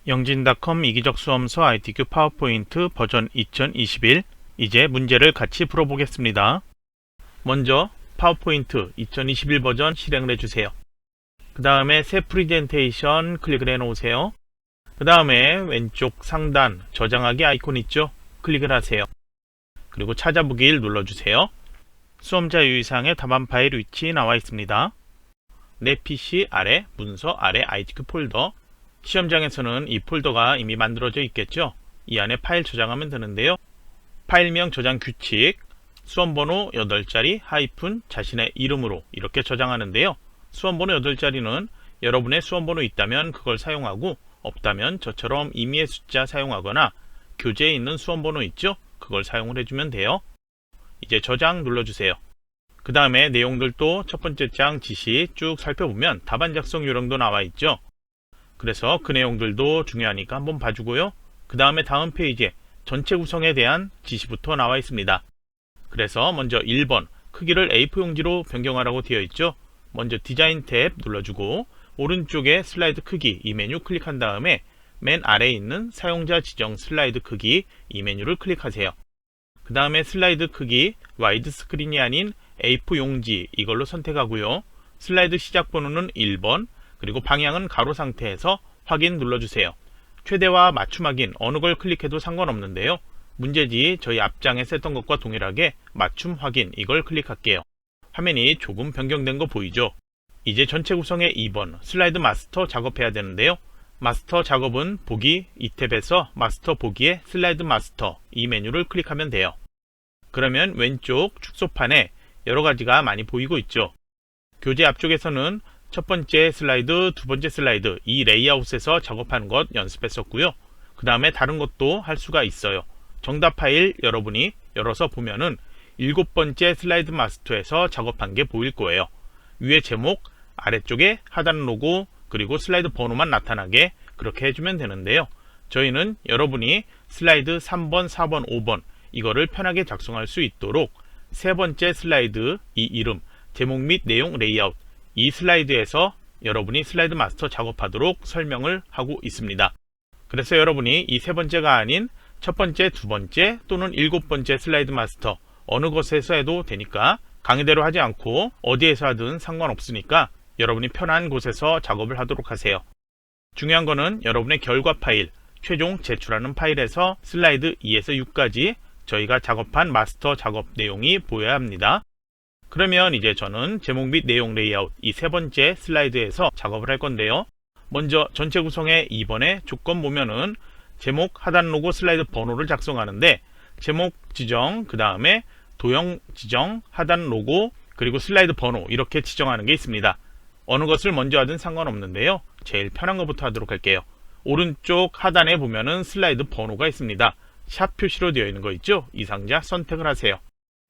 영진닷컴 이기적 수험서 ITQ 파워포인트 버전 2021 이제 문제를 같이 풀어보겠습니다. 먼저 파워포인트 2021 버전 실행을 해주세요. 그 다음에 새 프레젠테이션 클릭을 해놓으세요. 그 다음에 왼쪽 상단 저장하기 아이콘 있죠? 클릭을 하세요. 그리고 찾아보기를 눌러주세요. 수험자 유의사항의 답안 파일 위치 나와 있습니다. 내 PC 아래 문서 아래 ITQ 폴더, 시험장에서는 이 폴더가 이미 만들어져 있겠죠? 이 안에 파일 저장하면 되는데요. 파일명 저장 규칙, 수험번호 8자리 하이픈 자신의 이름으로 이렇게 저장하는데요. 수험번호 8자리는 여러분의 수험번호 있다면 그걸 사용하고, 없다면 저처럼 임의의 숫자 사용하거나 교재에 있는 수험번호 있죠? 그걸 사용을 해주면 돼요. 이제 저장 눌러주세요. 그 다음에 내용들도 첫 번째 장 지시 쭉 살펴보면 답안 작성 요령도 나와 있죠? 그래서 그 내용들도 중요하니까 한번 봐주고요. 그 다음에 다음 페이지에 전체 구성에 대한 지시부터 나와 있습니다. 그래서 먼저 1번 크기를 A4 용지로 변경하라고 되어 있죠. 먼저 디자인 탭 눌러주고 오른쪽에 슬라이드 크기 이 메뉴 클릭한 다음에 맨 아래에 있는 사용자 지정 슬라이드 크기 이 메뉴를 클릭하세요. 그 다음에 슬라이드 크기 와이드 스크린이 아닌 A4 용지 이걸로 선택하고요. 슬라이드 시작 번호는 1번, 그리고 방향은 가로 상태에서 확인 눌러주세요. 최대와 맞춤 확인 어느 걸 클릭해도 상관없는데요. 문제지 저희 앞장에서 했던 것과 동일하게 맞춤 확인 이걸 클릭할게요. 화면이 조금 변경된 거 보이죠? 이제 전체 구성의 2번 슬라이드 마스터 작업해야 되는데요. 마스터 작업은 보기 이 탭에서 마스터 보기에 슬라이드 마스터 이 메뉴를 클릭하면 돼요. 그러면 왼쪽 축소판에 여러 가지가 많이 보이고 있죠. 교재 앞쪽에서는 첫 번째 슬라이드, 두 번째 슬라이드 이 레이아웃에서 작업하는 것 연습했었고요. 그 다음에 다른 것도 할 수가 있어요. 정답 파일 여러분이 열어서 보면은 7번째 슬라이드 마스터에서 작업한 게 보일 거예요. 위에 제목, 아래쪽에 하단 로고, 그리고 슬라이드 번호만 나타나게 그렇게 해주면 되는데요. 저희는 여러분이 슬라이드 3번, 4번, 5번 이거를 편하게 작성할 수 있도록 세 번째 슬라이드 이 이름, 제목 및 내용 레이아웃 이 슬라이드에서 여러분이 슬라이드 마스터 작업하도록 설명을 하고 있습니다. 그래서 여러분이 이 세 번째가 아닌 첫 번째, 두 번째 또는 7번째 슬라이드 마스터 어느 곳에서 해도 되니까 강의대로 하지 않고 어디에서 하든 상관없으니까 여러분이 편한 곳에서 작업을 하도록 하세요. 중요한 거는 여러분의 결과 파일, 최종 제출하는 파일에서 슬라이드 2에서 6까지 저희가 작업한 마스터 작업 내용이 보여야 합니다. 그러면 이제 저는 제목 및 내용 레이아웃 이 세 번째 슬라이드에서 작업을 할 건데요. 먼저 전체 구성의 2번의 조건 보면은 제목 하단 로고 슬라이드 번호를 작성하는데 제목 지정, 그 다음에 도형 지정, 하단 로고, 그리고 슬라이드 번호 이렇게 지정하는 게 있습니다. 어느 것을 먼저 하든 상관없는데요. 제일 편한 것부터 하도록 할게요. 오른쪽 하단에 보면은 슬라이드 번호가 있습니다. 샵 표시로 되어 있는 거 있죠? 이 상자 선택을 하세요.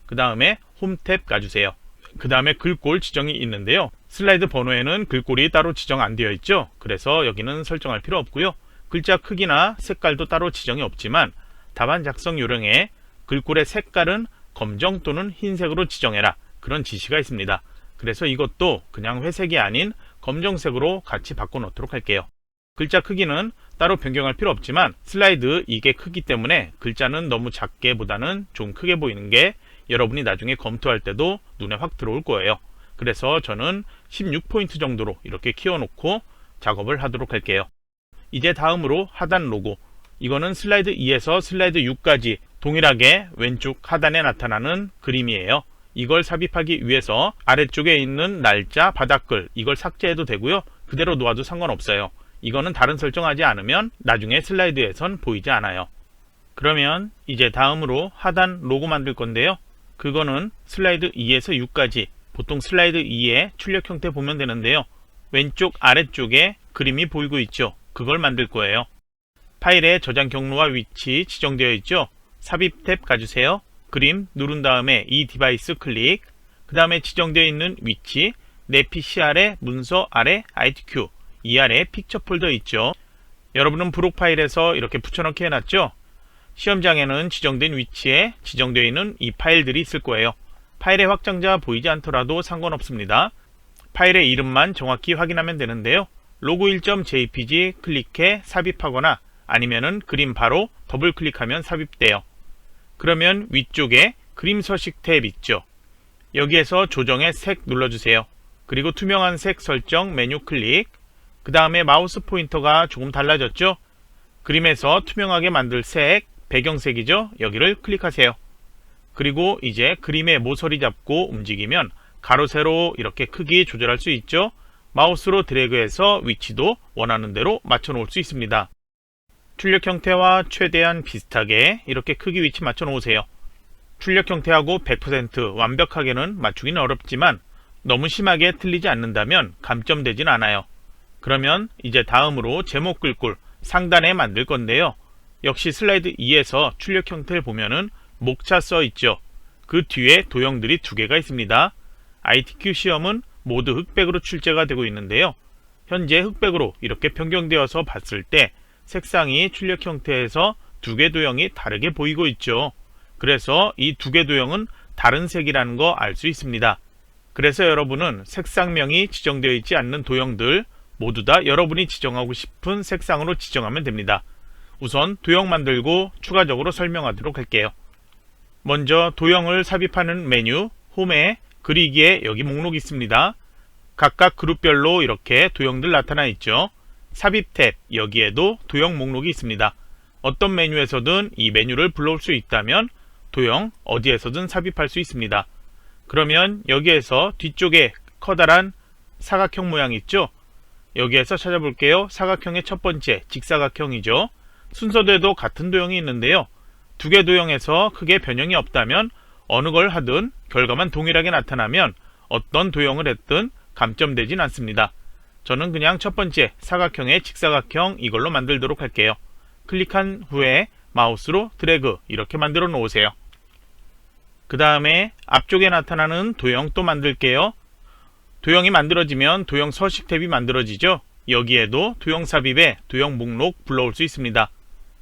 그 다음에 홈 탭 가주세요. 그 다음에 글꼴 지정이 있는데요. 슬라이드 번호에는 글꼴이 따로 지정 안 되어 있죠. 그래서 여기는 설정할 필요 없고요. 글자 크기나 색깔도 따로 지정이 없지만 답안 작성 요령에 글꼴의 색깔은 검정 또는 흰색으로 지정해라 그런 지시가 있습니다. 그래서 이것도 그냥 회색이 아닌 검정색으로 같이 바꿔놓도록 할게요. 글자 크기는 따로 변경할 필요 없지만 슬라이드 이게 크기 때문에 글자는 너무 작게 보다는 좀 크게 보이는 게 여러분이 나중에 검토할 때도 눈에 확 들어올 거예요. 그래서 저는 16포인트 정도로 이렇게 키워놓고 작업을 하도록 할게요. 이제 다음으로 하단 로고, 이거는 슬라이드 2에서 슬라이드 6까지 동일하게 왼쪽 하단에 나타나는 그림이에요. 이걸 삽입하기 위해서 아래쪽에 있는 날짜, 바닥글 이걸 삭제해도 되고요. 그대로 놓아도 상관없어요. 이거는 다른 설정하지 않으면 나중에 슬라이드에선 보이지 않아요. 그러면 이제 다음으로 하단 로고 만들 건데요. 그거는 슬라이드 2에서 6까지 보통 슬라이드 2의 출력 형태 보면 되는데요. 왼쪽 아래쪽에 그림이 보이고 있죠. 그걸 만들 거예요. 파일의 저장 경로와 위치 지정되어 있죠. 삽입 탭 가주세요. 그림 누른 다음에 이 디바이스 클릭, 그 다음에 지정되어 있는 위치 내 PC 아래 문서 아래 ITQ 이 아래 픽처 폴더 있죠. 여러분은 브록 파일에서 이렇게 붙여넣기 해놨죠. 시험장에는 지정된 위치에 지정되어 있는 이 파일들이 있을 거예요. 파일의 확장자 보이지 않더라도 상관없습니다. 파일의 이름만 정확히 확인하면 되는데요. 로그1.jpg 클릭해 삽입하거나 아니면은 그림 바로 더블 클릭하면 삽입돼요. 그러면 위쪽에 그림 서식 탭 있죠. 여기에서 조정의 색 눌러주세요. 그리고 투명한 색 설정 메뉴 클릭. 그 다음에 마우스 포인터가 조금 달라졌죠? 그림에서 투명하게 만들 색, 배경색이죠? 여기를 클릭하세요. 그리고 이제 그림의 모서리 잡고 움직이면 가로 세로 이렇게 크기 조절할 수 있죠? 마우스로 드래그해서 위치도 원하는 대로 맞춰 놓을 수 있습니다. 출력 형태와 최대한 비슷하게 이렇게 크기 위치 맞춰 놓으세요. 출력 형태하고 100% 완벽하게는 맞추기는 어렵지만 너무 심하게 틀리지 않는다면 감점되진 않아요. 그러면 이제 다음으로 제목 글꼴 상단에 만들 건데요. 역시 슬라이드 2에서 출력 형태를 보면은 목차 써 있죠. 그 뒤에 도형들이 두 개가 있습니다. ITQ 시험은 모두 흑백으로 출제가 되고 있는데요. 현재 흑백으로 이렇게 변경되어서 봤을 때 색상이 출력 형태에서 두 개 도형이 다르게 보이고 있죠. 그래서 이 두 개 도형은 다른 색이라는 거 알 수 있습니다. 그래서 여러분은 색상명이 지정되어 있지 않는 도형들 모두 다 여러분이 지정하고 싶은 색상으로 지정하면 됩니다. 우선 도형 만들고 추가적으로 설명하도록 할게요. 먼저 도형을 삽입하는 메뉴 홈에 그리기에 여기 목록이 있습니다. 각각 그룹별로 이렇게 도형들 나타나 있죠. 삽입 탭 여기에도 도형 목록이 있습니다. 어떤 메뉴에서든 이 메뉴를 불러올 수 있다면 도형 어디에서든 삽입할 수 있습니다. 그러면 여기에서 뒤쪽에 커다란 사각형 모양 있죠? 여기에서 찾아볼게요. 사각형의 첫 번째 직사각형이죠. 순서대도 같은 도형이 있는데요. 두 개 도형에서 크게 변형이 없다면 어느 걸 하든 결과만 동일하게 나타나면 어떤 도형을 했든 감점되진 않습니다. 저는 그냥 첫 번째 사각형의 직사각형 이걸로 만들도록 할게요. 클릭한 후에 마우스로 드래그 이렇게 만들어 놓으세요. 그 다음에 앞쪽에 나타나는 도형 또 만들게요. 도형이 만들어지면 도형 서식 탭이 만들어지죠. 여기에도 도형 삽입에 도형 목록 불러올 수 있습니다.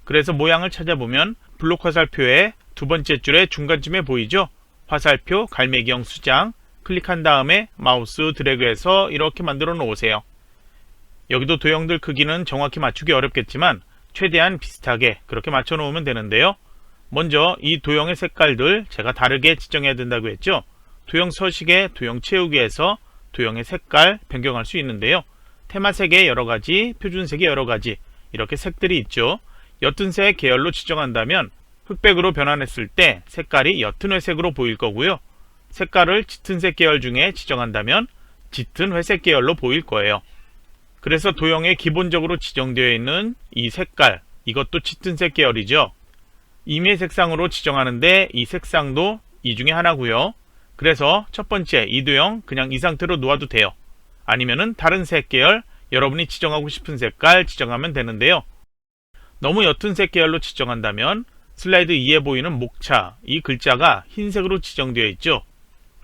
그래서 모양을 찾아보면 블록 화살표의 두 번째 줄의 중간쯤에 보이죠? 화살표 갈매기형 수장 클릭한 다음에 마우스 드래그해서 이렇게 만들어 놓으세요. 여기도 도형들 크기는 정확히 맞추기 어렵겠지만 최대한 비슷하게 그렇게 맞춰 놓으면 되는데요. 먼저 이 도형의 색깔들 제가 다르게 지정해야 된다고 했죠. 도형 서식에 도형 채우기에서 도형의 색깔 변경할 수 있는데요. 테마색의 여러가지, 표준색의 여러가지 이렇게 색들이 있죠. 옅은 색 계열로 지정한다면 흑백으로 변환했을 때 색깔이 옅은 회색으로 보일 거고요. 색깔을 짙은 색 계열 중에 지정한다면 짙은 회색 계열로 보일 거예요. 그래서 도형에 기본적으로 지정되어 있는 이 색깔, 이것도 짙은 색 계열이죠. 임의 색상으로 지정하는데 이 색상도 이 중에 하나고요. 그래서 첫 번째 이 도형 그냥 이 상태로 놓아도 돼요. 아니면은 다른 색 계열, 여러분이 지정하고 싶은 색깔 지정하면 되는데요. 너무 옅은 색 계열로 지정한다면 슬라이드 2에 보이는 목차, 이 글자가 흰색으로 지정되어 있죠.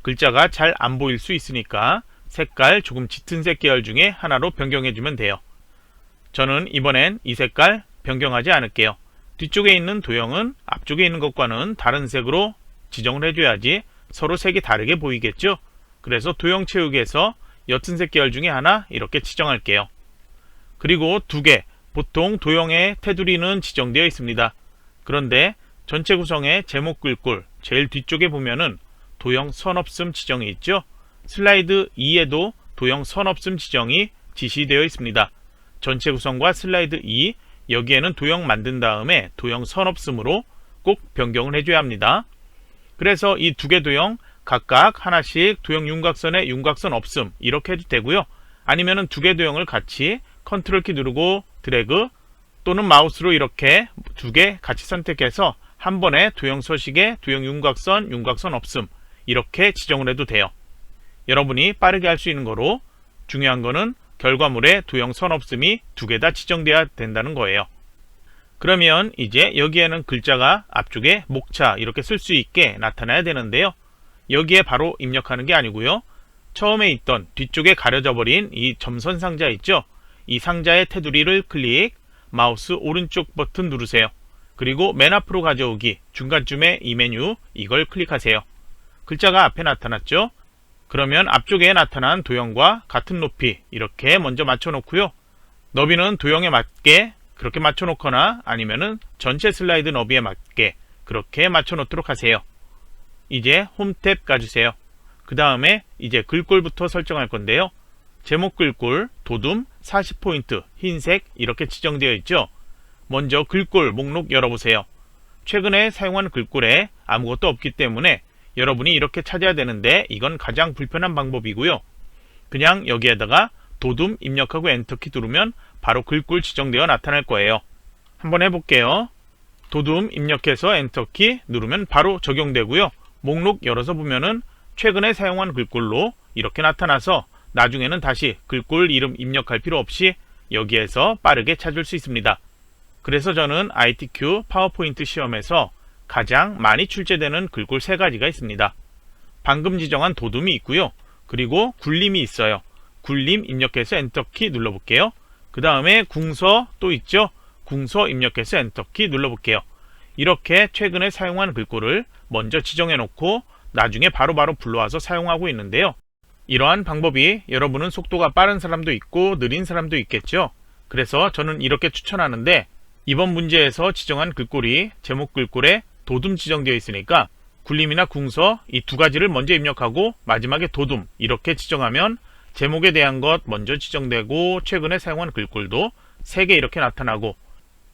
글자가 잘 안 보일 수 있으니까 색깔 조금 짙은 색 계열 중에 하나로 변경해주면 돼요. 저는 이번엔 이 색깔 변경하지 않을게요. 뒤쪽에 있는 도형은 앞쪽에 있는 것과는 다른 색으로 지정을 해줘야지 서로 색이 다르게 보이겠죠. 그래서 도형 채우기에서 옅은 색 계열 중에 하나 이렇게 지정할게요. 그리고 두 개, 보통 도형의 테두리는 지정되어 있습니다. 그런데 전체 구성의 제목 글꼴 제일 뒤쪽에 보면은 도형 선 없음 지정이 있죠. 슬라이드 2에도 도형 선 없음 지정이 지시되어 있습니다. 전체 구성과 슬라이드 2 여기에는 도형 만든 다음에 도형 선 없음으로 꼭 변경을 해줘야 합니다. 그래서 이 두 개 도형 각각 하나씩 도형 윤곽선에 윤곽선 없음 이렇게 해도 되고요. 아니면은 두 개 도형을 같이 컨트롤 키 누르고 드래그 또는 마우스로 이렇게 두 개 같이 선택해서 한 번에 도형 서식에 도형 윤곽선, 윤곽선 없음 이렇게 지정을 해도 돼요. 여러분이 빠르게 할 수 있는 거로 중요한 거는 결과물에 도형 선 없음이 두 개 다 지정돼야 된다는 거예요. 그러면 이제 여기에는 글자가 앞쪽에 목차 이렇게 쓸 수 있게 나타나야 되는데요. 여기에 바로 입력하는 게 아니고요. 처음에 있던 뒤쪽에 가려져 버린 이 점선 상자 있죠. 이 상자의 테두리를 클릭, 마우스 오른쪽 버튼 누르세요. 그리고 맨 앞으로 가져오기 중간쯤에 이 메뉴 이걸 클릭하세요. 글자가 앞에 나타났죠. 그러면 앞쪽에 나타난 도형과 같은 높이 이렇게 먼저 맞춰 놓고요. 너비는 도형에 맞게 그렇게 맞춰 놓거나 아니면은 전체 슬라이드 너비에 맞게 그렇게 맞춰 놓도록 하세요. 이제 홈 탭 가주세요. 그 다음에 이제 글꼴부터 설정할 건데요. 제목 글꼴, 도둠, 40포인트, 흰색 이렇게 지정되어 있죠. 먼저 글꼴 목록 열어보세요. 최근에 사용한 글꼴에 아무것도 없기 때문에 여러분이 이렇게 찾아야 되는데 이건 가장 불편한 방법이고요. 그냥 여기에다가 도둠 입력하고 엔터키 누르면 바로 글꼴 지정되어 나타날 거예요. 한번 해볼게요. 도둠 입력해서 엔터키 누르면 바로 적용되고요. 목록 열어서 보면은 최근에 사용한 글꼴로 이렇게 나타나서 나중에는 다시 글꼴 이름 입력할 필요 없이 여기에서 빠르게 찾을 수 있습니다. 그래서 저는 ITQ 파워포인트 시험에서 가장 많이 출제되는 글꼴 3가지가 있습니다. 방금 지정한 도둠이 있고요. 그리고 굴림이 있어요. 굴림 입력해서 엔터키 눌러볼게요. 그 다음에 궁서 또 있죠. 궁서 입력해서 엔터키 눌러볼게요. 이렇게 최근에 사용한 글꼴을 먼저 지정해 놓고 나중에 바로바로 불러와서 사용하고 있는데요. 이러한 방법이 여러분은 속도가 빠른 사람도 있고 느린 사람도 있겠죠. 그래서 저는 이렇게 추천하는데 이번 문제에서 지정한 글꼴이 제목 글꼴에 도둠 지정되어 있으니까 굴림이나 궁서 이 2가지를 먼저 입력하고 마지막에 도둠 이렇게 지정하면 제목에 대한 것 먼저 지정되고 최근에 사용한 글꼴도 3개 이렇게 나타나고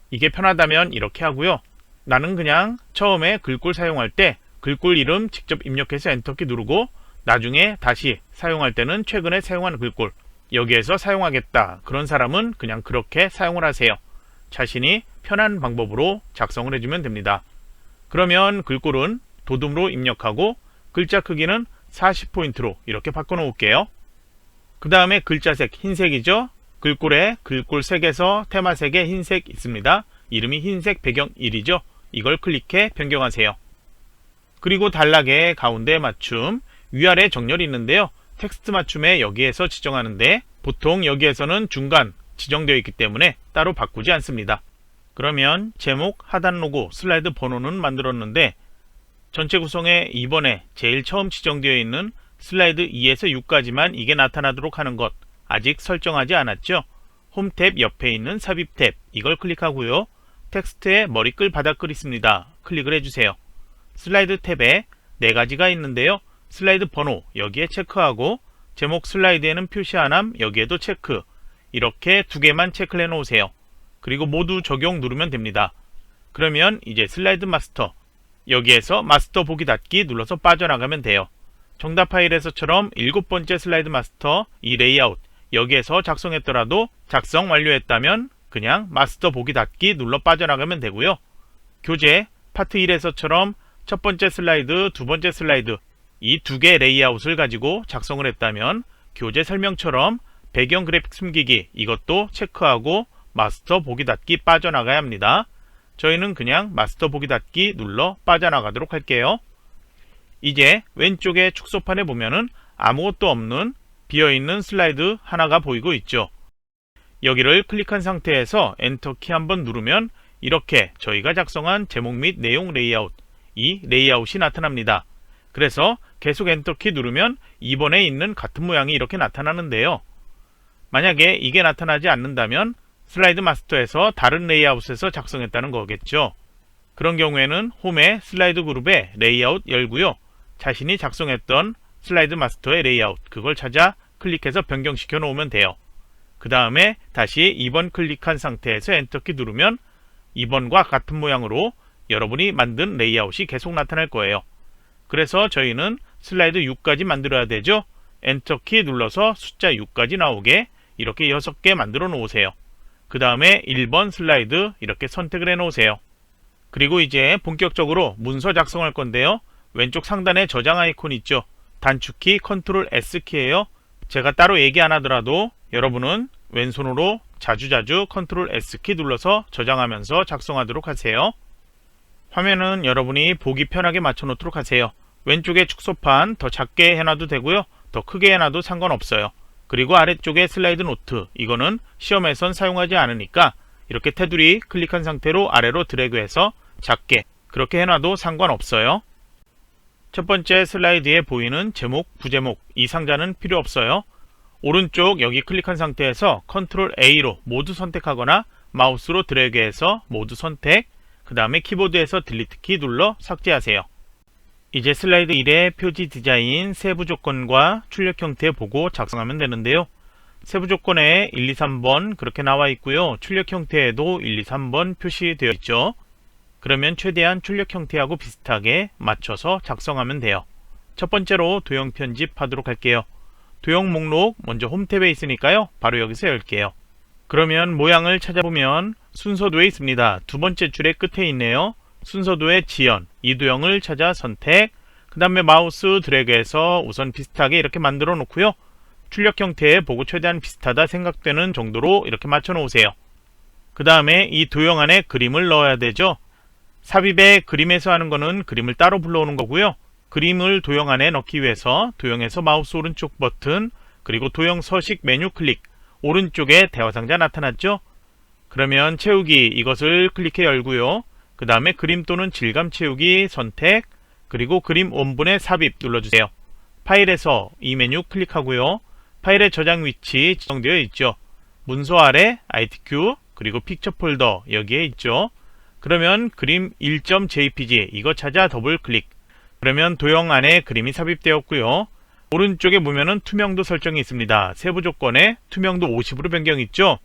이게 편하다면 이렇게 하고요. 나는 그냥 처음에 글꼴 사용할 때 글꼴 이름 직접 입력해서 엔터키 누르고 나중에 다시 사용할 때는 최근에 사용한 글꼴 여기에서 사용하겠다. 그런 사람은 그냥 그렇게 사용을 하세요. 자신이 편한 방법으로 작성을 해주면 됩니다. 그러면 글꼴은 도둠으로 입력하고 글자 크기는 40포인트로 이렇게 바꿔놓을게요. 그 다음에 글자색 흰색이죠. 글꼴에 글꼴 색에서 테마색에 흰색 있습니다. 이름이 흰색 배경 1이죠. 이걸 클릭해 변경하세요. 그리고 단락의 가운데 맞춤, 위아래 정렬이 있는데요. 텍스트 맞춤에 여기에서 지정하는데 보통 여기에서는 중간 지정되어 있기 때문에 따로 바꾸지 않습니다. 그러면 제목, 하단 로고, 슬라이드 번호는 만들었는데 전체 구성에 이번에 제일 처음 지정되어 있는 슬라이드 2에서 6까지만 이게 나타나도록 하는 것 아직 설정하지 않았죠? 홈 탭 옆에 있는 삽입 탭 이걸 클릭하고요. 텍스트에 머리글 바닥글 있습니다. 클릭을 해주세요. 슬라이드 탭에 4가지가 있는데요. 슬라이드 번호 여기에 체크하고 제목 슬라이드에는 표시 안함 여기에도 체크 이렇게 2개만 체크를 해 놓으세요. 그리고 모두 적용 누르면 됩니다. 그러면 이제 슬라이드 마스터 여기에서 마스터 보기 닫기 눌러서 빠져나가면 돼요. 정답 파일에서처럼 7번째 슬라이드 마스터 이 레이아웃 여기에서 작성했더라도 작성 완료했다면 그냥 마스터 보기 닫기 눌러 빠져나가면 되고요. 교재 파트 1에서처럼 첫 번째 슬라이드, 두 번째 슬라이드 이 2개 레이아웃을 가지고 작성을 했다면 교재 설명처럼 배경 그래픽 숨기기 이것도 체크하고 마스터 보기 닫기 빠져나가야 합니다. 저희는 그냥 마스터 보기 닫기 눌러 빠져나가도록 할게요. 이제 왼쪽에 축소판에 보면은 아무것도 없는 비어있는 슬라이드 하나가 보이고 있죠. 여기를 클릭한 상태에서 엔터키 한번 누르면 이렇게 저희가 작성한 제목 및 내용 레이아웃 이 레이아웃이 나타납니다. 그래서 계속 엔터키 누르면 이번에 있는 같은 모양이 이렇게 나타나는데요. 만약에 이게 나타나지 않는다면 슬라이드 마스터에서 다른 레이아웃에서 작성했다는 거겠죠. 그런 경우에는 홈의 슬라이드 그룹에 레이아웃 열고요. 자신이 작성했던 슬라이드 마스터의 레이아웃 그걸 찾아 클릭해서 변경시켜 놓으면 돼요. 그 다음에 다시 2번 클릭한 상태에서 엔터키 누르면 2번과 같은 모양으로 여러분이 만든 레이아웃이 계속 나타날 거예요. 그래서 저희는 슬라이드 6까지 만들어야 되죠. 엔터키 눌러서 숫자 6까지 나오게 이렇게 6개 만들어 놓으세요. 그 다음에 1번 슬라이드 이렇게 선택을 해 놓으세요. 그리고 이제 본격적으로 문서 작성할 건데요. 왼쪽 상단에 저장 아이콘 있죠. 단축키 컨트롤 S키예요. 제가 따로 얘기 안 하더라도 여러분은 왼손으로 자주자주 컨트롤 S키 눌러서 저장하면서 작성하도록 하세요. 화면은 여러분이 보기 편하게 맞춰 놓도록 하세요. 왼쪽에 축소판 더 작게 해놔도 되고요. 더 크게 해놔도 상관없어요. 그리고 아래쪽에 슬라이드 노트 이거는 시험에선 사용하지 않으니까 이렇게 테두리 클릭한 상태로 아래로 드래그해서 작게 그렇게 해놔도 상관없어요. 첫 번째 슬라이드에 보이는 제목, 부제목 이 상자는 필요 없어요. 오른쪽 여기 클릭한 상태에서 컨트롤 A로 모두 선택하거나 마우스로 드래그해서 모두 선택, 그 다음에 키보드에서 딜리트 키 눌러 삭제하세요. 이제 슬라이드 1의 표지 디자인 세부 조건과 출력 형태 보고 작성하면 되는데요. 세부 조건에 1, 2, 3번 그렇게 나와 있고요. 출력 형태에도 1, 2, 3번 표시되어 있죠. 그러면 최대한 출력 형태하고 비슷하게 맞춰서 작성하면 돼요. 첫 번째로 도형 편집하도록 할게요. 도형 목록 먼저 홈 탭에 있으니까요. 바로 여기서 열게요. 그러면 모양을 찾아보면 순서도에 있습니다. 두 번째 줄의 끝에 있네요. 순서도의 지연, 이 도형을 찾아 선택, 그 다음에 마우스 드래그해서 우선 비슷하게 이렇게 만들어 놓고요. 출력 형태에 보고 최대한 비슷하다 생각되는 정도로 이렇게 맞춰 놓으세요. 그 다음에 이 도형 안에 그림을 넣어야 되죠. 삽입에 그림에서 하는 거는 그림을 따로 불러오는 거고요. 그림을 도형 안에 넣기 위해서 도형에서 마우스 오른쪽 버튼, 그리고 도형 서식 메뉴 클릭, 오른쪽에 대화상자 나타났죠? 그러면 채우기 이것을 클릭해 열고요. 그 다음에 그림 또는 질감 채우기 선택, 그리고 그림 원본에 삽입 눌러주세요. 파일에서 이 메뉴 클릭하고요. 파일의 저장 위치 지정되어 있죠. 문서 아래 ITQ 그리고 픽처 폴더 여기에 있죠. 그러면 그림 1.jpg 이거 찾아 더블 클릭. 그러면 도형 안에 그림이 삽입되었고요. 오른쪽에 보면은 투명도 설정이 있습니다. 세부 조건에 투명도 50으로 변경 있죠.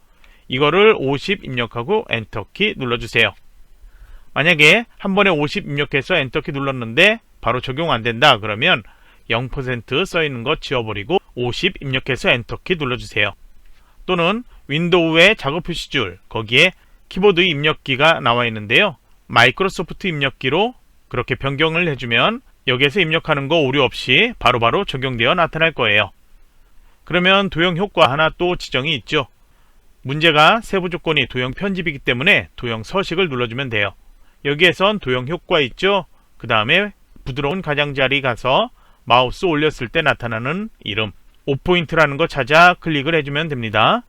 이거를 50 입력하고 엔터키 눌러주세요. 만약에 한 번에 50 입력해서 엔터키 눌렀는데 바로 적용 안 된다 그러면 0% 써있는 거 지워버리고 50 입력해서 엔터키 눌러주세요. 또는 윈도우의 작업 표시줄 거기에 키보드 입력기가 나와 있는데요. 마이크로소프트 입력기로 그렇게 변경을 해주면 여기에서 입력하는 거 오류 없이 바로바로 적용되어 나타날 거예요. 그러면 도형 효과 하나 또 지정이 있죠. 문제가 세부 조건이 도형 편집이기 때문에 도형 서식을 눌러주면 돼요. 여기에선 도형 효과 있죠. 그 다음에 부드러운 가장자리 가서 마우스 올렸을 때 나타나는 이름 5포인트라는 거 찾아 클릭을 해주면 됩니다.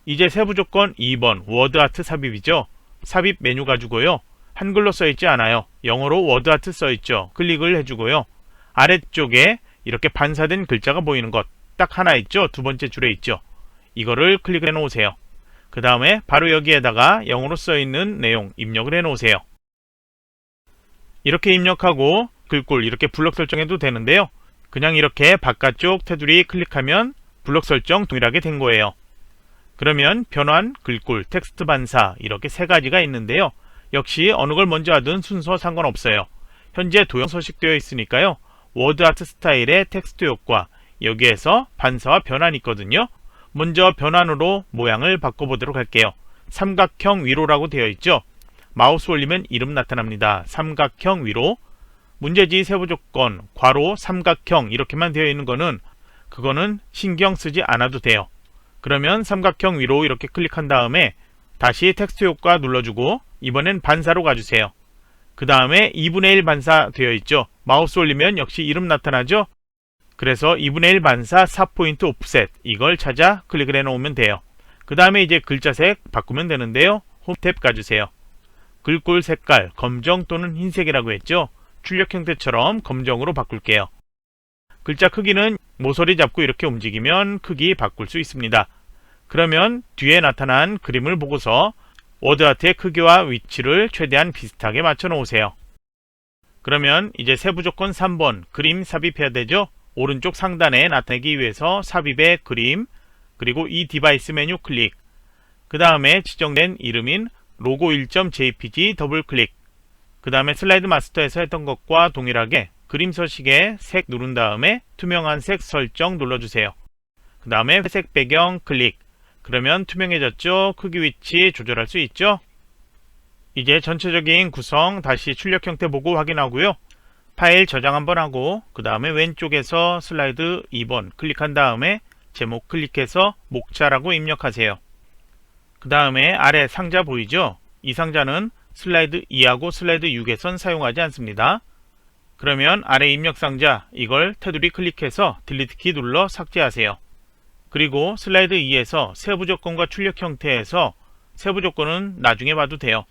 이제 세부 조건 2번 워드 아트 삽입이죠. 삽입 메뉴 가지고요. 한글로 써있지 않아요. 영어로 워드 아트 써있죠. 클릭을 해주고요. 아래쪽에 이렇게 반사된 글자가 보이는 것 딱 하나 있죠. 두 번째 줄에 있죠. 이거를 클릭을 해 놓으세요. 그 다음에 바로 여기에다가 영어로 써있는 내용 입력을 해 놓으세요. 이렇게 입력하고 글꼴 이렇게 블럭 설정해도 되는데요. 그냥 이렇게 바깥쪽 테두리 클릭하면 블럭 설정 동일하게 된 거예요. 그러면 변환, 글꼴, 텍스트 반사 이렇게 세 가지가 있는데요. 역시 어느 걸 먼저 하든 순서 상관없어요. 현재 도형 서식되어 있으니까요. 워드 아트 스타일의 텍스트 효과 여기에서 반사와 변환이 있거든요. 먼저 변환으로 모양을 바꿔보도록 할게요. 삼각형 위로라고 되어 있죠. 마우스 올리면 이름 나타납니다. 삼각형 위로. 문제지 세부 조건 괄호 삼각형 이렇게만 되어 있는 거는 그거는 신경 쓰지 않아도 돼요. 그러면 삼각형 위로 이렇게 클릭한 다음에 다시 텍스트 효과 눌러주고 이번엔 반사로 가주세요. 그 다음에 2분의 1 반사 되어 있죠. 마우스 올리면 역시 이름 나타나죠. 그래서 2분의 1 반사 4포인트 오프셋 이걸 찾아 클릭을 해 놓으면 돼요. 그 다음에 이제 글자색 바꾸면 되는데요. 홈 탭 가주세요. 글꼴 색깔 검정 또는 흰색이라고 했죠. 출력 형태처럼 검정으로 바꿀게요. 글자 크기는 모서리 잡고 이렇게 움직이면 크기 바꿀 수 있습니다. 그러면 뒤에 나타난 그림을 보고서 워드아트의 크기와 위치를 최대한 비슷하게 맞춰 놓으세요. 그러면 이제 세부 조건 3번 그림 삽입해야 되죠. 오른쪽 상단에 나타내기 위해서 삽입의 그림 그리고 이 디바이스 메뉴 클릭 그 다음에 지정된 이름인 로고 1.jpg 더블 클릭 그 다음에 슬라이드 마스터에서 했던 것과 동일하게 그림 서식에 색 누른 다음에 투명한 색 설정 눌러주세요. 그 다음에 회색 배경 클릭 그러면 투명해졌죠. 크기 위치 조절할 수 있죠. 이제 전체적인 구성 다시 출력 형태 보고 확인하고요. 파일 저장 한번 하고 그 다음에 왼쪽에서 슬라이드 2번 클릭한 다음에 제목 클릭해서 목차라고 입력하세요. 그 다음에 아래 상자 보이죠? 이 상자는 슬라이드 2하고 슬라이드 6에선 사용하지 않습니다. 그러면 아래 입력 상자 이걸 테두리 클릭해서 딜리트 키 눌러 삭제하세요. 그리고 슬라이드 2에서 세부 조건과 출력 형태에서 세부 조건은 나중에 봐도 돼요.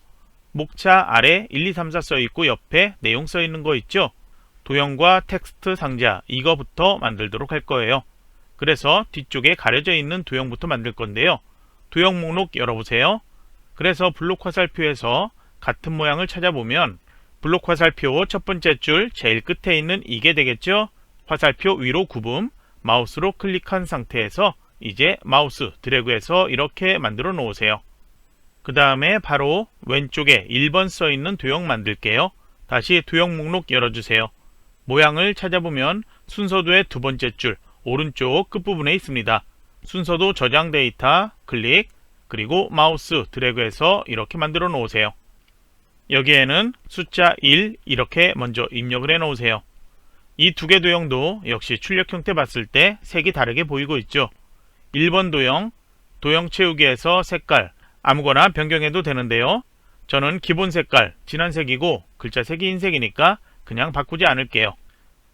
목차 아래 1, 2, 3, 4 써있고 옆에 내용 써있는 거 있죠? 도형과 텍스트 상자 이거부터 만들도록 할 거예요. 그래서 뒤쪽에 가려져 있는 도형부터 만들 건데요. 도형 목록 열어보세요. 그래서 블록 화살표에서 같은 모양을 찾아보면 블록 화살표 첫 번째 줄 제일 끝에 있는 이게 되겠죠. 화살표 위로 굽음, 마우스로 클릭한 상태에서 이제 마우스 드래그해서 이렇게 만들어 놓으세요. 그 다음에 바로 왼쪽에 1번 써있는 도형 만들게요. 다시 도형 목록 열어주세요. 모양을 찾아보면 순서도의 두 번째 줄 오른쪽 끝부분에 있습니다. 순서도 저장 데이터 클릭, 그리고 마우스 드래그해서 이렇게 만들어 놓으세요. 여기에는 숫자 1 이렇게 먼저 입력을 해 놓으세요. 이 두 개 도형도 역시 출력 형태 봤을 때 색이 다르게 보이고 있죠. 1번 도형, 도형 채우기에서 색깔 아무거나 변경해도 되는데요. 저는 기본 색깔 진한 색이고 글자 색이 흰색이니까 그냥 바꾸지 않을게요.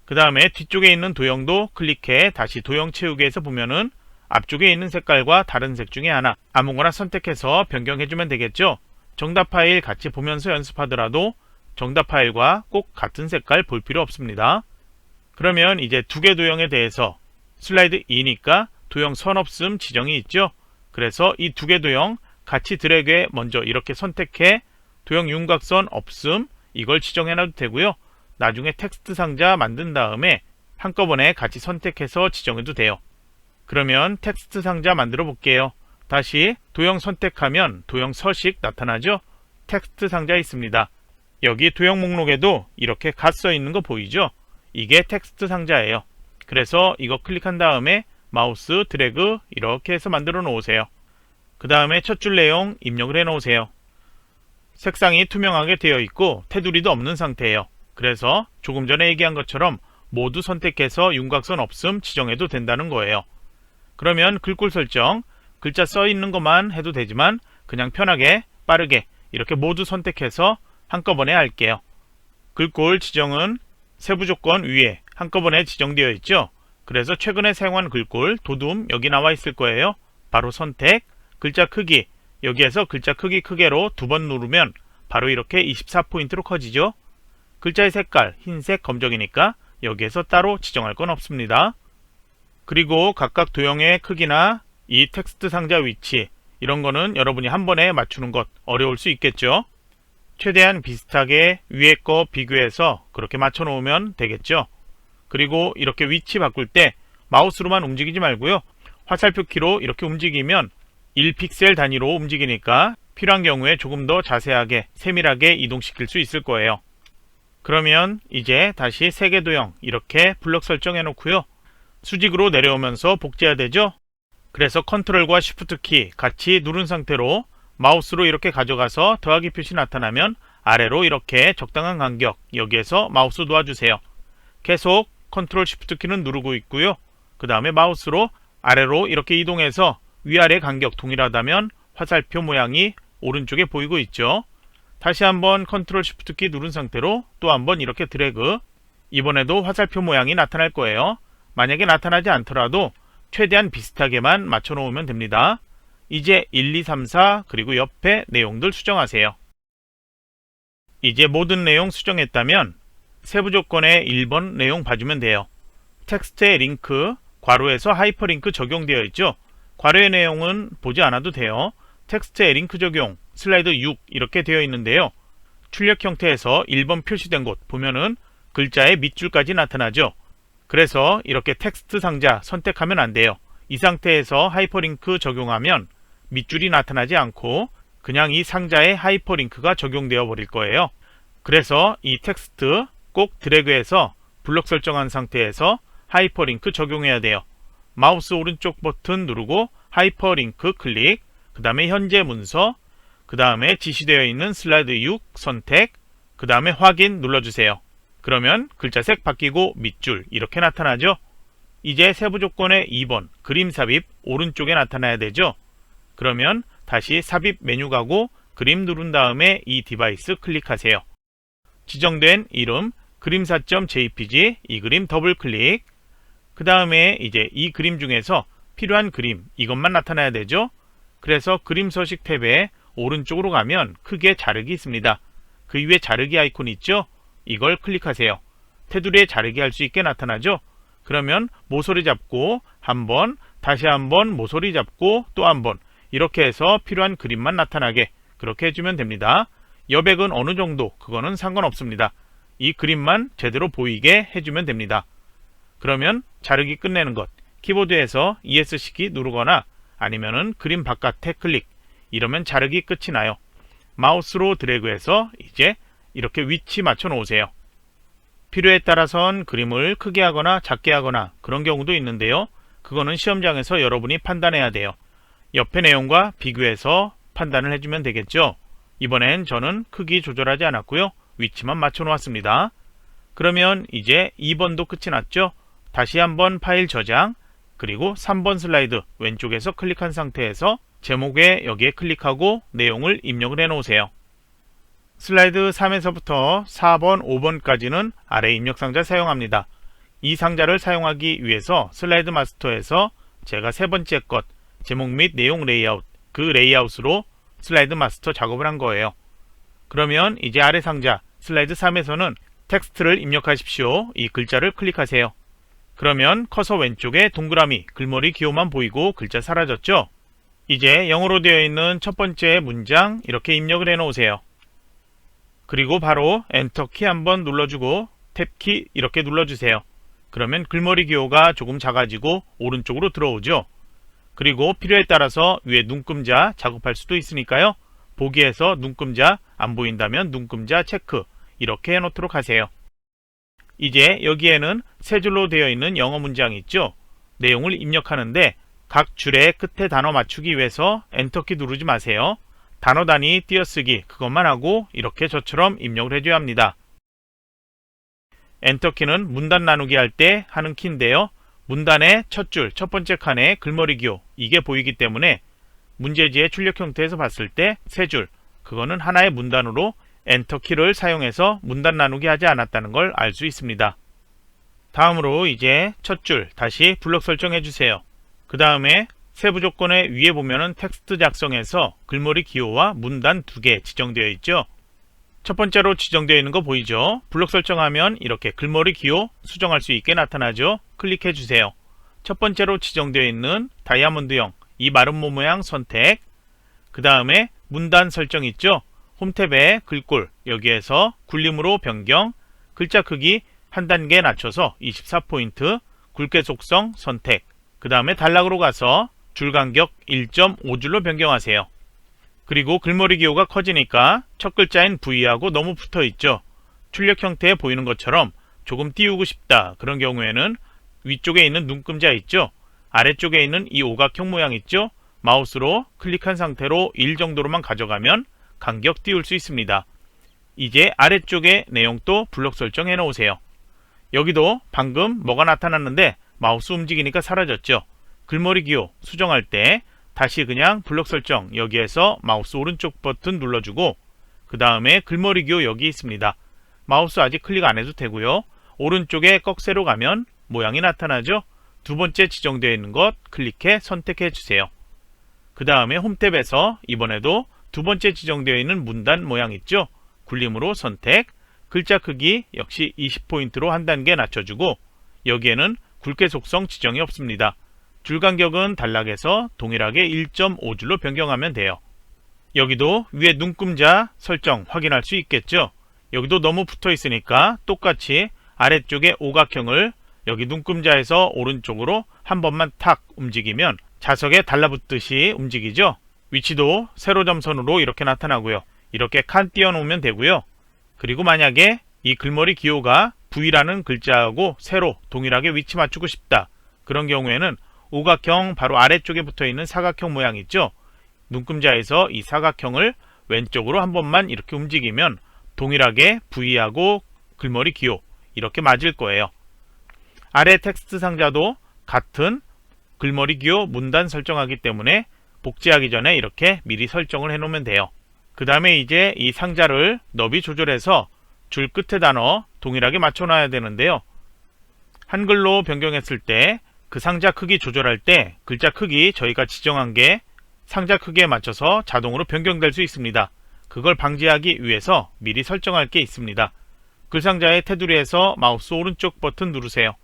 그 다음에 뒤쪽에 있는 도형도 클릭해 다시 도형 채우기에서 보면은 앞쪽에 있는 색깔과 다른 색 중에 하나 아무거나 선택해서 변경해주면 되겠죠. 정답 파일 같이 보면서 연습하더라도 정답 파일과 꼭 같은 색깔 볼 필요 없습니다. 그러면 이제 두 개 도형에 대해서 슬라이드 2니까 도형 선 없음 지정이 있죠. 그래서 이 두 개 도형 같이 드래그해 먼저 이렇게 선택해 도형 윤곽선 없음 이걸 지정해놔도 되고요. 나중에 텍스트 상자 만든 다음에 한꺼번에 같이 선택해서 지정해도 돼요. 그러면 텍스트 상자 만들어 볼게요. 다시 도형 선택하면 도형 서식 나타나죠? 텍스트 상자 있습니다. 여기 도형 목록에도 이렇게 갓 써 있는 거 보이죠? 이게 텍스트 상자예요. 그래서 이거 클릭한 다음에 마우스 드래그 이렇게 해서 만들어 놓으세요. 그 다음에 첫 줄 내용 입력을 해 놓으세요. 색상이 투명하게 되어 있고 테두리도 없는 상태예요. 그래서 조금 전에 얘기한 것처럼 모두 선택해서 윤곽선 없음 지정해도 된다는 거예요. 그러면 글꼴 설정, 글자 써 있는 것만 해도 되지만 그냥 편하게 빠르게 이렇게 모두 선택해서 한꺼번에 할게요. 글꼴 지정은 세부 조건 위에 한꺼번에 지정되어 있죠. 그래서 최근에 사용한 글꼴 도둠 여기 나와 있을 거예요. 바로 선택, 글자 크기 여기에서 글자 크기 크게로 두 번 누르면 바로 이렇게 24포인트로 커지죠. 글자의 색깔 흰색 검정이니까 여기에서 따로 지정할 건 없습니다. 그리고 각각 도형의 크기나 이 텍스트 상자 위치 이런 거는 여러분이 한 번에 맞추는 것 어려울 수 있겠죠. 최대한 비슷하게 위에 거 비교해서 그렇게 맞춰 놓으면 되겠죠. 그리고 이렇게 위치 바꿀 때 마우스로만 움직이지 말고요. 화살표 키로 이렇게 움직이면 1픽셀 단위로 움직이니까 필요한 경우에 조금 더 자세하게 세밀하게 이동시킬 수 있을 거예요. 그러면 이제 다시 세 개 도형 이렇게 블럭 설정해 놓고요. 수직으로 내려오면서 복제해야 되죠. 그래서 컨트롤과 쉬프트 키 같이 누른 상태로 마우스로 이렇게 가져가서 더하기 표시 나타나면 아래로 이렇게 적당한 간격 여기에서 마우스 놓아주세요. 계속 컨트롤 쉬프트 키는 누르고 있고요. 그 다음에 마우스로 아래로 이렇게 이동해서 위아래 간격 동일하다면 화살표 모양이 오른쪽에 보이고 있죠. 다시 한번 컨트롤 쉬프트 키 누른 상태로 또 한번 이렇게 드래그 이번에도 화살표 모양이 나타날 거예요. 만약에 나타나지 않더라도 최대한 비슷하게만 맞춰 놓으면 됩니다. 이제 1, 2, 3, 4 그리고 옆에 내용들 수정하세요. 이제 모든 내용 수정했다면 세부 조건의 1번 내용 봐주면 돼요. 텍스트의 링크, 괄호에서 하이퍼링크 적용되어 있죠. 괄호의 내용은 보지 않아도 돼요. 텍스트의 링크 적용, 슬라이드 6 이렇게 되어 있는데요. 출력 형태에서 1번 표시된 곳 보면은 글자의 밑줄까지 나타나죠. 그래서 이렇게 텍스트 상자 선택하면 안 돼요. 이 상태에서 하이퍼링크 적용하면 밑줄이 나타나지 않고 그냥 이 상자에 하이퍼링크가 적용되어 버릴 거예요. 그래서 이 텍스트 꼭 드래그해서 블럭 설정한 상태에서 하이퍼링크 적용해야 돼요. 마우스 오른쪽 버튼 누르고 하이퍼링크 클릭, 그 다음에 현재 문서, 그 다음에 지시되어 있는 슬라이드 6 선택, 그 다음에 확인 눌러주세요. 그러면 글자색 바뀌고 밑줄 이렇게 나타나죠. 이제 세부 조건의 2번 그림 삽입 오른쪽에 나타나야 되죠. 그러면 다시 삽입 메뉴 가고 그림 누른 다음에 이 디바이스 클릭하세요. 지정된 이름 그림사.jpg 이 그림 더블 클릭, 그 다음에 이제 이 그림 중에서 필요한 그림 이것만 나타나야 되죠. 그래서 그림 서식 탭에 오른쪽으로 가면 크게 자르기 있습니다. 그 위에 자르기 아이콘 있죠. 이걸 클릭하세요. 테두리에 자르기 할 수 있게 나타나죠. 그러면 모서리 잡고 한번, 다시 한번 모서리 잡고 또 한번, 이렇게 해서 필요한 그림만 나타나게 그렇게 해주면 됩니다. 여백은 어느 정도 그거는 상관없습니다. 이 그림만 제대로 보이게 해주면 됩니다. 그러면 자르기 끝내는 것, 키보드에서 ESC 누르거나 아니면은 그림 바깥에 클릭, 이러면 자르기 끝이 나요. 마우스로 드래그해서 이제 이렇게 위치 맞춰 놓으세요. 필요에 따라선 그림을 크게 하거나 작게 하거나 그런 경우도 있는데요. 그거는 시험장에서 여러분이 판단해야 돼요. 옆의 내용과 비교해서 판단을 해주면 되겠죠. 이번엔 저는 크기 조절하지 않았고요. 위치만 맞춰 놓았습니다. 그러면 이제 2번도 끝이 났죠. 다시 한번 파일 저장, 그리고 3번 슬라이드 왼쪽에서 클릭한 상태에서 제목에 여기에 클릭하고 내용을 입력을 해 놓으세요. 슬라이드 3에서부터 4번, 5번까지는 아래 입력 상자 사용합니다. 이 상자를 사용하기 위해서 슬라이드 마스터에서 제가 세 번째 것, 제목 및 내용 레이아웃, 그 레이아웃으로 슬라이드 마스터 작업을 한 거예요. 그러면 이제 아래 상자 슬라이드 3에서는 텍스트를 입력하십시오. 이 글자를 클릭하세요. 그러면 커서 왼쪽에 동그라미, 글머리 기호만 보이고 글자 사라졌죠? 이제 영어로 되어 있는 첫 번째 문장 이렇게 입력을 해 놓으세요. 그리고 바로 엔터키 한번 눌러주고 탭키 이렇게 눌러주세요. 그러면 글머리 기호가 조금 작아지고 오른쪽으로 들어오죠. 그리고 필요에 따라서 위에 눈금자 작업할 수도 있으니까요. 보기에서 눈금자 안 보인다면 눈금자 체크 이렇게 해놓도록 하세요. 이제 여기에는 세 줄로 되어 있는 영어 문장이 있죠. 내용을 입력하는데 각 줄의 끝에 단어 맞추기 위해서 엔터키 누르지 마세요. 단어 단위 띄어쓰기 그것만 하고 이렇게 저처럼 입력을 해줘야 합니다. 엔터키는 문단 나누기 할 때 하는 키인데요. 문단의 첫 줄, 첫 번째 칸에 글머리 기호 이게 보이기 때문에 문제지의 출력 형태에서 봤을 때 세 줄, 그거는 하나의 문단으로 엔터키를 사용해서 문단 나누기 하지 않았다는 걸 알 수 있습니다. 다음으로 이제 첫 줄 다시 블록 설정해 주세요. 그 다음에 세부 조건의 위에 보면은 텍스트 작성에서 글머리 기호와 문단 2개 지정되어 있죠. 첫 번째로 지정되어 있는 거 보이죠? 블록 설정하면 이렇게 글머리 기호 수정할 수 있게 나타나죠. 클릭해 주세요. 첫 번째로 지정되어 있는 다이아몬드형 이 마름모 모양 선택, 그 다음에 문단 설정 있죠? 홈탭에 글꼴 여기에서 굴림으로 변경, 글자 크기 한 단계 낮춰서 24포인트, 굵게 속성 선택, 그 다음에 단락으로 가서 줄 간격 1.5줄로 변경하세요. 그리고 글머리 기호가 커지니까 첫 글자인 V하고 너무 붙어 있죠. 출력 형태에 보이는 것처럼 조금 띄우고 싶다 그런 경우에는 위쪽에 있는 눈금자 있죠. 아래쪽에 있는 이 오각형 모양 있죠. 마우스로 클릭한 상태로 1 정도로만 가져가면 간격 띄울 수 있습니다. 이제 아래쪽에 내용도 블록 설정해 놓으세요. 여기도 방금 뭐가 나타났는데 마우스 움직이니까 사라졌죠. 글머리 기호 수정할 때 다시 그냥 블록 설정 여기에서 마우스 오른쪽 버튼 눌러주고 그 다음에 글머리 기호 여기 있습니다. 마우스 아직 클릭 안 해도 되고요. 오른쪽에 꺽쇠로 가면 모양이 나타나죠. 두 번째 지정되어 있는 것 클릭해 선택해 주세요. 그 다음에 홈탭에서 이번에도 두 번째 지정되어 있는 문단 모양 있죠. 굴림으로 선택, 글자 크기 역시 20포인트로 한 단계 낮춰주고 여기에는 굵게 속성 지정이 없습니다. 줄 간격은 단락에서 동일하게 1.5줄로 변경하면 돼요. 여기도 위에 눈금자 설정 확인할 수 있겠죠. 여기도 너무 붙어 있으니까 똑같이 아래쪽에 오각형을 여기 눈금자에서 오른쪽으로 한 번만 탁 움직이면 자석에 달라붙듯이 움직이죠. 위치도 세로점선으로 이렇게 나타나고요. 이렇게 칸 띄워 놓으면 되고요. 그리고 만약에 이 글머리 기호가 V라는 글자하고 세로 동일하게 위치 맞추고 싶다. 그런 경우에는 오각형 바로 아래쪽에 붙어있는 사각형 모양 있죠. 눈금자에서 이 사각형을 왼쪽으로 한 번만 이렇게 움직이면 동일하게 V하고 글머리 기호 이렇게 맞을 거예요. 아래 텍스트 상자도 같은 글머리 기호 문단 설정하기 때문에 복제하기 전에 이렇게 미리 설정을 해 놓으면 돼요. 그 다음에 이제 이 상자를 너비 조절해서 줄 끝에 단어 동일하게 맞춰 놔야 되는데요. 한글로 변경했을 때 그 상자 크기 조절할 때 글자 크기 저희가 지정한 게 상자 크기에 맞춰서 자동으로 변경될 수 있습니다. 그걸 방지하기 위해서 미리 설정할 게 있습니다. 글상자의 테두리에서 마우스 오른쪽 버튼 누르세요.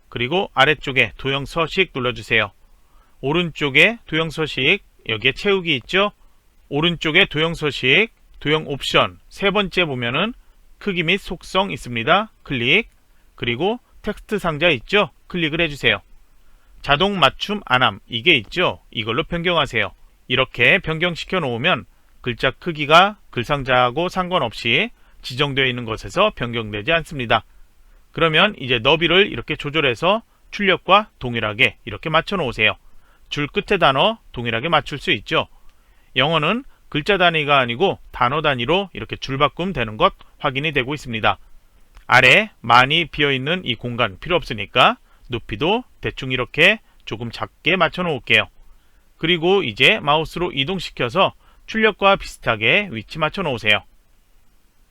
그리고 아래쪽에 도형 서식 눌러주세요. 오른쪽에 도형 서식, 여기에 채우기 있죠? 오른쪽에 도형 서식, 도형 옵션 세 번째 보면은 크기 및 속성 있습니다. 클릭. 그리고 텍스트 상자 있죠? 클릭을 해주세요. 자동 맞춤 안함 이게 있죠? 이걸로 변경하세요. 이렇게 변경시켜 놓으면 글자 크기가 글상자하고 상관없이 지정되어 있는 것에서 변경되지 않습니다. 그러면 이제 너비를 이렇게 조절해서 출력과 동일하게 이렇게 맞춰 놓으세요. 줄 끝에 단어 동일하게 맞출 수 있죠. 영어는 글자 단위가 아니고 단어 단위로 이렇게 줄바꿈 되는 것 확인이 되고 있습니다. 아래 많이 비어있는 이 공간 필요 없으니까 높이도 대충 이렇게 조금 작게 맞춰 놓을게요. 그리고 이제 마우스로 이동시켜서 출력과 비슷하게 위치 맞춰 놓으세요.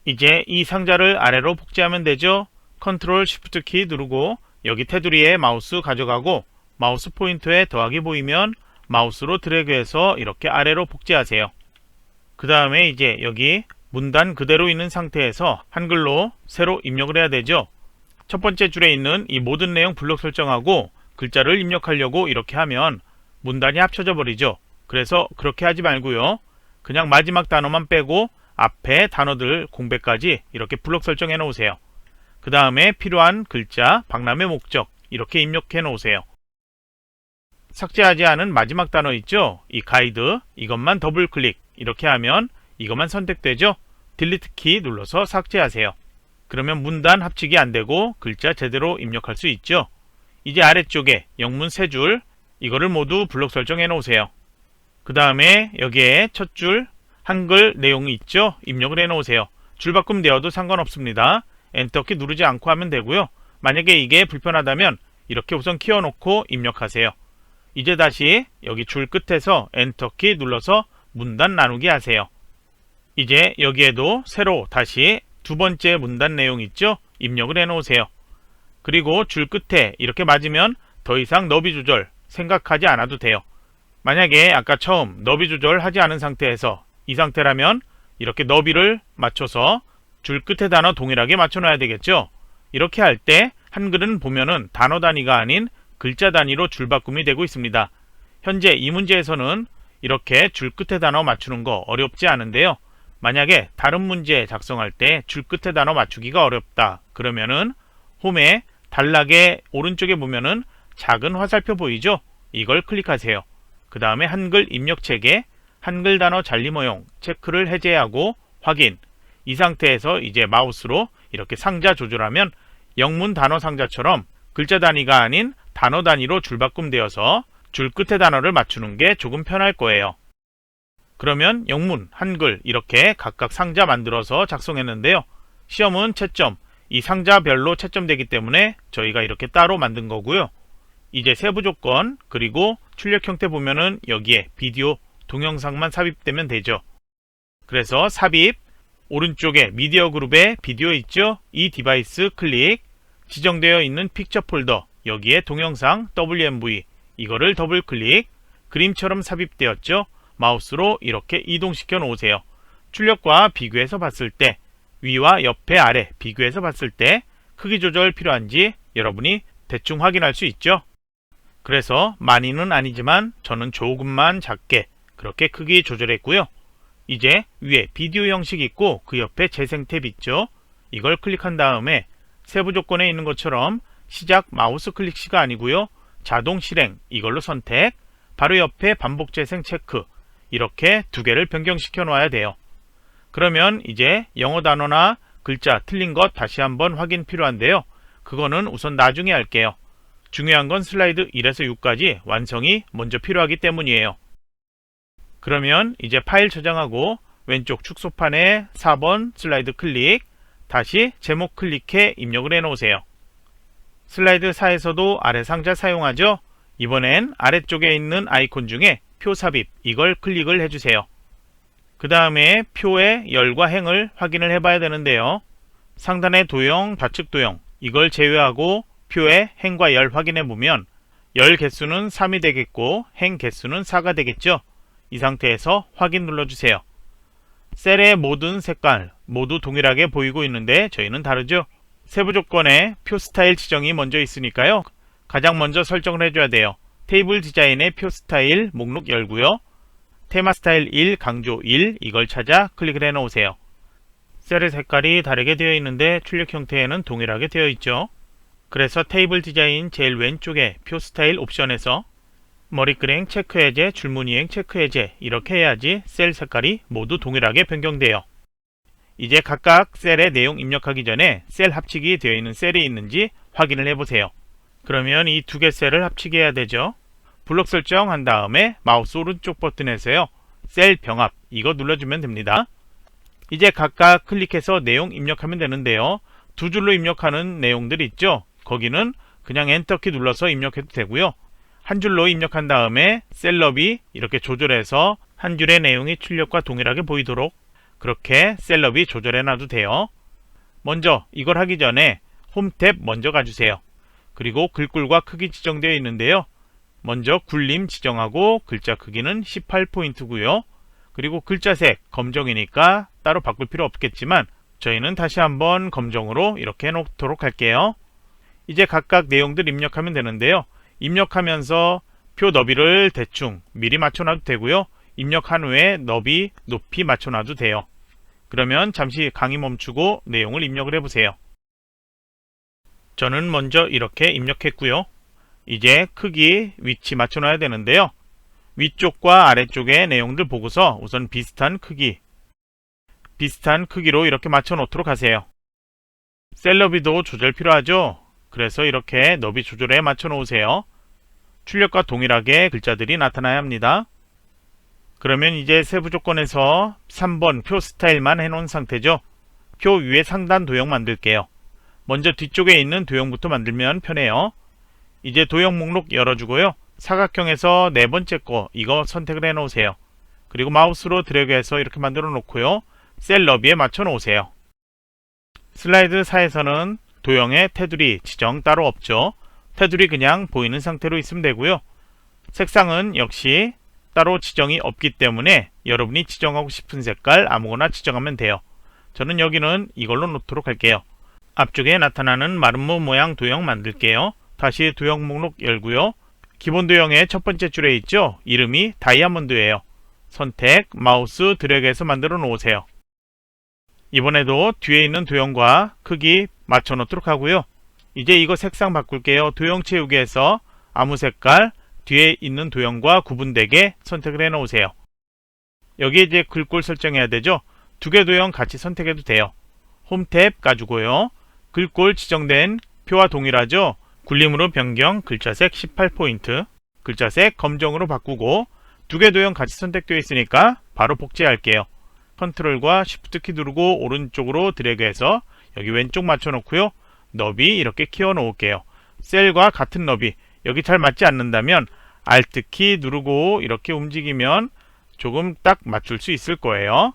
이제 이 상자를 아래로 복제하면 되죠. 컨트롤 쉬프트 키 누르고 여기 테두리에 마우스 가져가고 마우스 포인터에 더하기 보이면 마우스로 드래그해서 이렇게 아래로 복제하세요. 그 다음에 이제 여기 문단 그대로 있는 상태에서 한글로 새로 입력을 해야 되죠. 첫 번째 줄에 있는 이 모든 내용 블록 설정하고 글자를 입력하려고 이렇게 하면 문단이 합쳐져 버리죠. 그래서 그렇게 하지 말고요. 그냥 마지막 단어만 빼고 앞에 단어들 공백까지 이렇게 블록 설정해 놓으세요. 그 다음에 필요한 글자, 박람회 목적 이렇게 입력해 놓으세요. 삭제하지 않은 마지막 단어 있죠? 이 가이드, 이것만 더블 클릭 이렇게 하면 이것만 선택되죠? 딜리트 키 눌러서 삭제하세요. 그러면 문단 합치기 안되고 글자 제대로 입력할 수 있죠? 이제 아래쪽에 영문 3줄 이거를 모두 블록 설정해 놓으세요. 그 다음에 여기에 첫 줄 한글 내용이 있죠? 입력을 해 놓으세요. 줄바꿈 되어도 상관없습니다. 엔터키 누르지 않고 하면 되고요. 만약에 이게 불편하다면 이렇게 우선 키워놓고 입력하세요. 이제 다시 여기 줄 끝에서 엔터키 눌러서 문단 나누기 하세요. 이제 여기에도 새로 다시 두 번째 문단 내용 있죠? 입력을 해 놓으세요. 그리고 줄 끝에 이렇게 맞으면 더 이상 너비 조절 생각하지 않아도 돼요. 만약에 아까 처음 너비 조절 하지 않은 상태에서 이 상태라면 이렇게 너비를 맞춰서 줄 끝에 단어 동일하게 맞춰 놔야 되겠죠? 이렇게 할 때 한글은 보면은 단어 단위가 아닌 글자 단위로 줄바꿈이 되고 있습니다. 현재 이 문제에서는 이렇게 줄 끝에 단어 맞추는 거 어렵지 않은데요. 만약에 다른 문제 작성할 때 줄 끝에 단어 맞추기가 어렵다 그러면은 홈에 단락에 오른쪽에 보면은 작은 화살표 보이죠? 이걸 클릭하세요. 그 다음에 한글 입력 체계, 한글 단어 잘림 허용 체크를 해제하고 확인. 이 상태에서 이제 마우스로 이렇게 상자 조절하면 영문 단어 상자처럼 글자 단위가 아닌 단어 단위로 줄바꿈 되어서 줄 끝에 단어를 맞추는 게 조금 편할 거예요. 그러면 영문, 한글 이렇게 각각 상자 만들어서 작성했는데요. 시험은 채점, 이 상자별로 채점되기 때문에 저희가 이렇게 따로 만든 거고요. 이제 세부 조건 그리고 출력 형태 보면은 여기에 비디오, 동영상만 삽입되면 되죠. 그래서 삽입, 오른쪽에 미디어 그룹에 비디오 있죠? 이 디바이스 클릭, 지정되어 있는 픽처 폴더, 여기에 동영상 WMV, 이거를 더블 클릭, 그림처럼 삽입되었죠? 마우스로 이렇게 이동시켜 놓으세요. 출력과 비교해서 봤을 때, 위와 옆에 아래 비교해서 봤을 때 크기 조절 필요한지 여러분이 대충 확인할 수 있죠? 그래서 많이는 아니지만 저는 조금만 작게 그렇게 크기 조절했고요. 이제 위에 비디오 형식 있고 그 옆에 재생 탭 있죠? 이걸 클릭한 다음에 세부 조건에 있는 것처럼 시작 마우스 클릭 시가 아니고요. 자동 실행 이걸로 선택, 바로 옆에 반복 재생 체크 이렇게 두 개를 변경시켜 놔야 돼요. 그러면 이제 영어 단어나 글자 틀린 것 다시 한번 확인 필요한데요. 그거는 우선 나중에 할게요. 중요한 건 슬라이드 1에서 6까지 완성이 먼저 필요하기 때문이에요. 그러면 이제 파일 저장하고 왼쪽 축소판에 4번 슬라이드 클릭, 다시 제목 클릭해 입력을 해 놓으세요. 슬라이드 4에서도 아래 상자 사용하죠? 이번엔 아래쪽에 있는 아이콘 중에 표 삽입 이걸 클릭을 해주세요. 그 다음에 표의 열과 행을 확인을 해봐야 되는데요. 상단의 도형, 좌측 도형 이걸 제외하고 표의 행과 열 확인해보면 열 개수는 3이 되겠고 행 개수는 4가 되겠죠. 이 상태에서 확인 눌러주세요. 셀의 모든 색깔 모두 동일하게 보이고 있는데 저희는 다르죠. 세부 조건에 표 스타일 지정이 먼저 있으니까요. 가장 먼저 설정을 해줘야 돼요. 테이블 디자인의 표 스타일 목록 열고요. 테마 스타일 1, 강조 1 이걸 찾아 클릭을 해 놓으세요. 셀의 색깔이 다르게 되어 있는데 출력 형태에는 동일하게 되어 있죠. 그래서 테이블 디자인 제일 왼쪽에 표 스타일 옵션에서 머리끄랭 체크 해제, 줄무늬행 체크 해제 이렇게 해야지 셀 색깔이 모두 동일하게 변경돼요. 이제 각각 셀에 내용 입력하기 전에 셀 합치기 되어 있는 셀이 있는지 확인을 해보세요. 그러면 이 두 개 셀을 합치게 해야 되죠. 블록 설정한 다음에 마우스 오른쪽 버튼에서요. 셀 병합 이거 눌러주면 됩니다. 이제 각각 클릭해서 내용 입력하면 되는데요. 두 줄로 입력하는 내용들 있죠. 거기는 그냥 엔터키 눌러서 입력해도 되고요. 한 줄로 입력한 다음에 셀 너비 이렇게 조절해서 한 줄의 내용이 출력과 동일하게 보이도록 그렇게 셀 너비 조절해 놔도 돼요. 먼저 이걸 하기 전에 홈 탭 먼저 가주세요. 그리고 글꼴과 크기 지정되어 있는데요. 먼저 굴림 지정하고 글자 크기는 18포인트고요. 그리고 글자색 검정이니까 따로 바꿀 필요 없겠지만 저희는 다시 한번 검정으로 이렇게 해놓도록 할게요. 이제 각각 내용들 입력하면 되는데요. 입력하면서 표 너비를 대충 미리 맞춰놔도 되고요. 입력한 후에 너비, 높이 맞춰놔도 돼요. 그러면 잠시 강의 멈추고 내용을 입력을 해보세요. 저는 먼저 이렇게 입력했고요. 이제 크기, 위치 맞춰놔야 되는데요. 위쪽과 아래쪽의 내용들 보고서 우선 비슷한 크기로 이렇게 맞춰 놓도록 하세요. 셀 너비도 조절 필요하죠? 그래서 이렇게 너비 조절에 맞춰 놓으세요. 출력과 동일하게 글자들이 나타나야 합니다. 그러면 이제 세부 조건에서 3번 표 스타일만 해놓은 상태죠. 표 위에 상단 도형 만들게요. 먼저 뒤쪽에 있는 도형부터 만들면 편해요. 이제 도형 목록 열어주고요. 사각형에서 네 번째 거 이거 선택을 해 놓으세요. 그리고 마우스로 드래그해서 이렇게 만들어 놓고요. 셀 너비에 맞춰 놓으세요. 슬라이드 4에서는 도형의 테두리 지정 따로 없죠. 테두리 그냥 보이는 상태로 있으면 되고요. 색상은 역시 따로 지정이 없기 때문에 여러분이 지정하고 싶은 색깔 아무거나 지정하면 돼요. 저는 여기는 이걸로 놓도록 할게요. 앞쪽에 나타나는 마름모 모양 도형 만들게요. 다시 도형 목록 열고요. 기본 도형의 첫 번째 줄에 있죠. 이름이 다이아몬드예요. 선택, 마우스 드래그해서 만들어 놓으세요. 이번에도 뒤에 있는 도형과 크기 맞춰 놓도록 하고요. 이제 이거 색상 바꿀게요. 도형 채우기에서 아무 색깔 뒤에 있는 도형과 구분되게 선택을 해 놓으세요. 여기에 이제 글꼴 설정해야 되죠. 두 개 도형 같이 선택해도 돼요. 홈 탭 가지고요. 글꼴 지정된 표와 동일하죠. 굴림으로 변경 글자색 18포인트 글자색 검정으로 바꾸고 두 개 도형 같이 선택되어 있으니까 바로 복제할게요. 컨트롤과 쉬프트 키 누르고 오른쪽으로 드래그해서 여기 왼쪽 맞춰 놓고요. 너비 이렇게 키워 놓을게요. 셀과 같은 너비 여기 잘 맞지 않는다면 Alt 키 누르고 이렇게 움직이면 조금 딱 맞출 수 있을 거예요.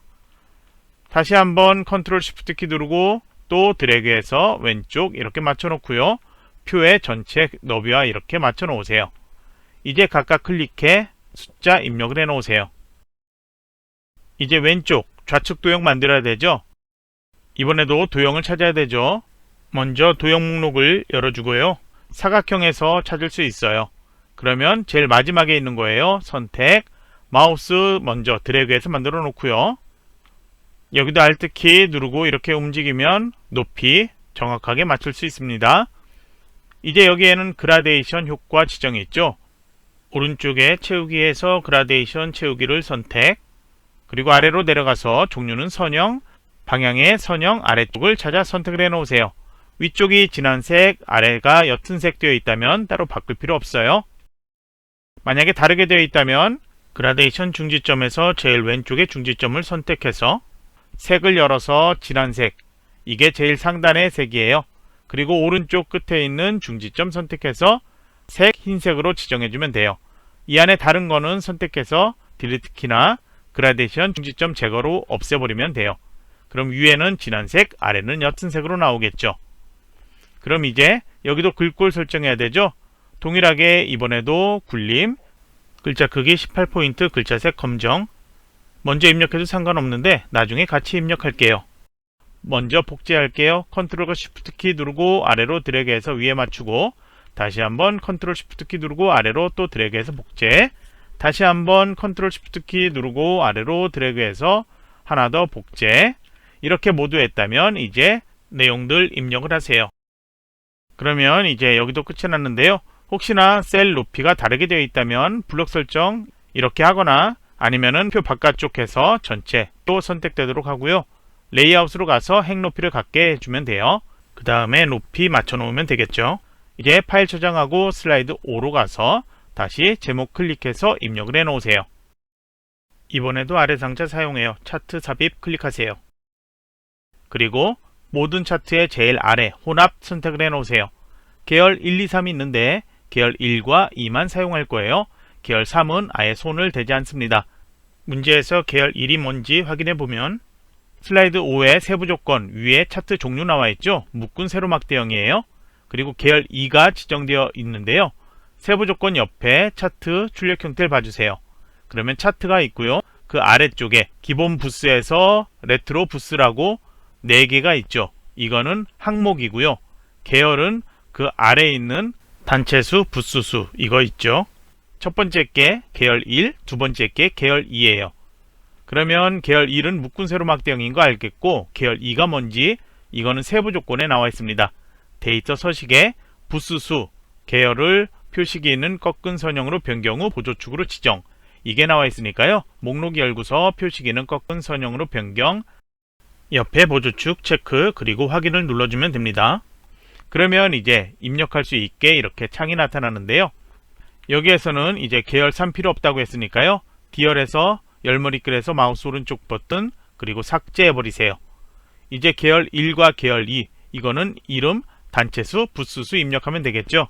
다시 한번 컨트롤 쉬프트 키 누르고 또 드래그해서 왼쪽 이렇게 맞춰 놓고요. 표의 전체 너비와 이렇게 맞춰 놓으세요. 이제 각각 클릭해 숫자 입력을 해 놓으세요. 이제 왼쪽 좌측 도형 만들어야 되죠. 이번에도 도형을 찾아야 되죠. 먼저 도형 목록을 열어주고요. 사각형에서 찾을 수 있어요. 그러면 제일 마지막에 있는 거예요. 선택, 마우스 먼저 드래그해서 만들어 놓고요. 여기도 Alt 키 누르고 이렇게 움직이면 높이 정확하게 맞출 수 있습니다. 이제 여기에는 그라데이션 효과 지정이 있죠. 오른쪽에 채우기에서 그라데이션 채우기를 선택, 그리고 아래로 내려가서 종류는 선형, 방향의 선형 아래쪽을 찾아 선택을 해 놓으세요. 위쪽이 진한색, 아래가 옅은색 되어 있다면 따로 바꿀 필요 없어요. 만약에 다르게 되어 있다면 그라데이션 중지점에서 제일 왼쪽의 중지점을 선택해서 색을 열어서 진한색, 이게 제일 상단의 색이에요. 그리고 오른쪽 끝에 있는 중지점 선택해서 색 흰색으로 지정해주면 돼요. 이 안에 다른 거는 선택해서 딜리트 키나 그라데이션 중지점 제거로 없애버리면 돼요. 그럼 위에는 진한색, 아래는 옅은색으로 나오겠죠. 그럼 이제 여기도 글꼴 설정해야 되죠. 동일하게 이번에도 굴림, 글자 크기 18포인트 글자색 검정. 먼저 입력해도 상관없는데 나중에 같이 입력할게요. 먼저 복제할게요. 컨트롤과 쉬프트 키 누르고 아래로 드래그해서 위에 맞추고 다시 한번 컨트롤 쉬프트 키 누르고 아래로 또 드래그해서 복제, 다시 한번 컨트롤 쉬프트 키 누르고 아래로 드래그해서 하나 더 복제. 이렇게 모두 했다면 이제 내용들 입력을 하세요. 그러면 이제 여기도 끝이 났는데요. 혹시나 셀 높이가 다르게 되어 있다면 블록 설정 이렇게 하거나 아니면은 표 바깥쪽에서 전체 또 선택되도록 하고요. 레이아웃으로 가서 행 높이를 같게 해주면 돼요. 그 다음에 높이 맞춰 놓으면 되겠죠. 이제 파일 저장하고 슬라이드 5로 가서 다시 제목 클릭해서 입력을 해 놓으세요. 이번에도 아래 상자 사용해요. 차트 삽입 클릭하세요. 그리고 모든 차트의 제일 아래 혼합 선택을 해 놓으세요. 계열 1, 2, 3이 있는데 계열 1과 2만 사용할 거예요. 계열 3은 아예 손을 대지 않습니다. 문제에서 계열 1이 뭔지 확인해 보면 슬라이드 5의 세부 조건 위에 차트 종류 나와 있죠. 묶은 세로막 대형이에요. 그리고 계열 2가 지정되어 있는데요. 세부 조건 옆에 차트 출력 형태를 봐주세요. 그러면 차트가 있고요. 그 아래쪽에 기본 부스에서 레트로 부스라고 4개가 있죠. 이거는 항목이고요. 계열은 그 아래에 있는 단체수, 부스수 이거 있죠. 첫 번째 게 계열 1, 두 번째 게 계열 2예요. 그러면 계열 1은 묶은 세로막 대형인 거 알겠고 계열 2가 뭔지 이거는 세부 조건에 나와 있습니다. 데이터 서식에 부스수, 계열을 표식이 있는 꺾은 선형으로 변경 후 보조축으로 지정 이게 나와 있으니까요. 목록이 열고서 표식이는 꺾은 선형으로 변경, 옆에 보조축 체크 그리고 확인을 눌러주면 됩니다. 그러면 이제 입력할 수 있게 이렇게 창이 나타나는데요. 여기에서는 이제 계열 3 필요 없다고 했으니까요. 디얼에서 열머리글에서 마우스 오른쪽 버튼 그리고 삭제해 버리세요. 이제 계열 1과 계열 2 이거는 이름, 단체수, 부스수 입력하면 되겠죠.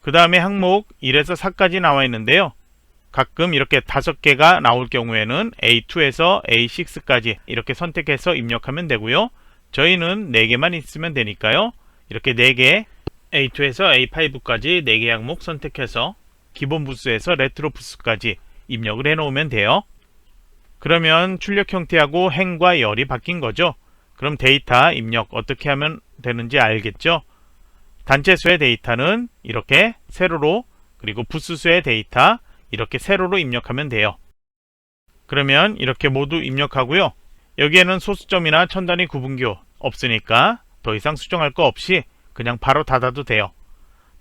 그 다음에 항목 1에서 4까지 나와 있는데요. 가끔 이렇게 5개가 나올 경우에는 A2에서 A6까지 이렇게 선택해서 입력하면 되고요. 저희는 4개만 있으면 되니까요. 이렇게 4개 A2에서 A5까지 4개 항목 선택해서 기본 부스에서 레트로 부스까지 입력을 해 놓으면 돼요. 그러면 출력 형태하고 행과 열이 바뀐 거죠. 그럼 데이터 입력 어떻게 하면 되는지 알겠죠? 단체수의 데이터는 이렇게 세로로, 그리고 부스수의 데이터 이렇게 세로로 입력하면 돼요. 그러면 이렇게 모두 입력하고요. 여기에는 소수점이나 천단위 구분교 없으니까 더 이상 수정할 거 없이 그냥 바로 닫아도 돼요.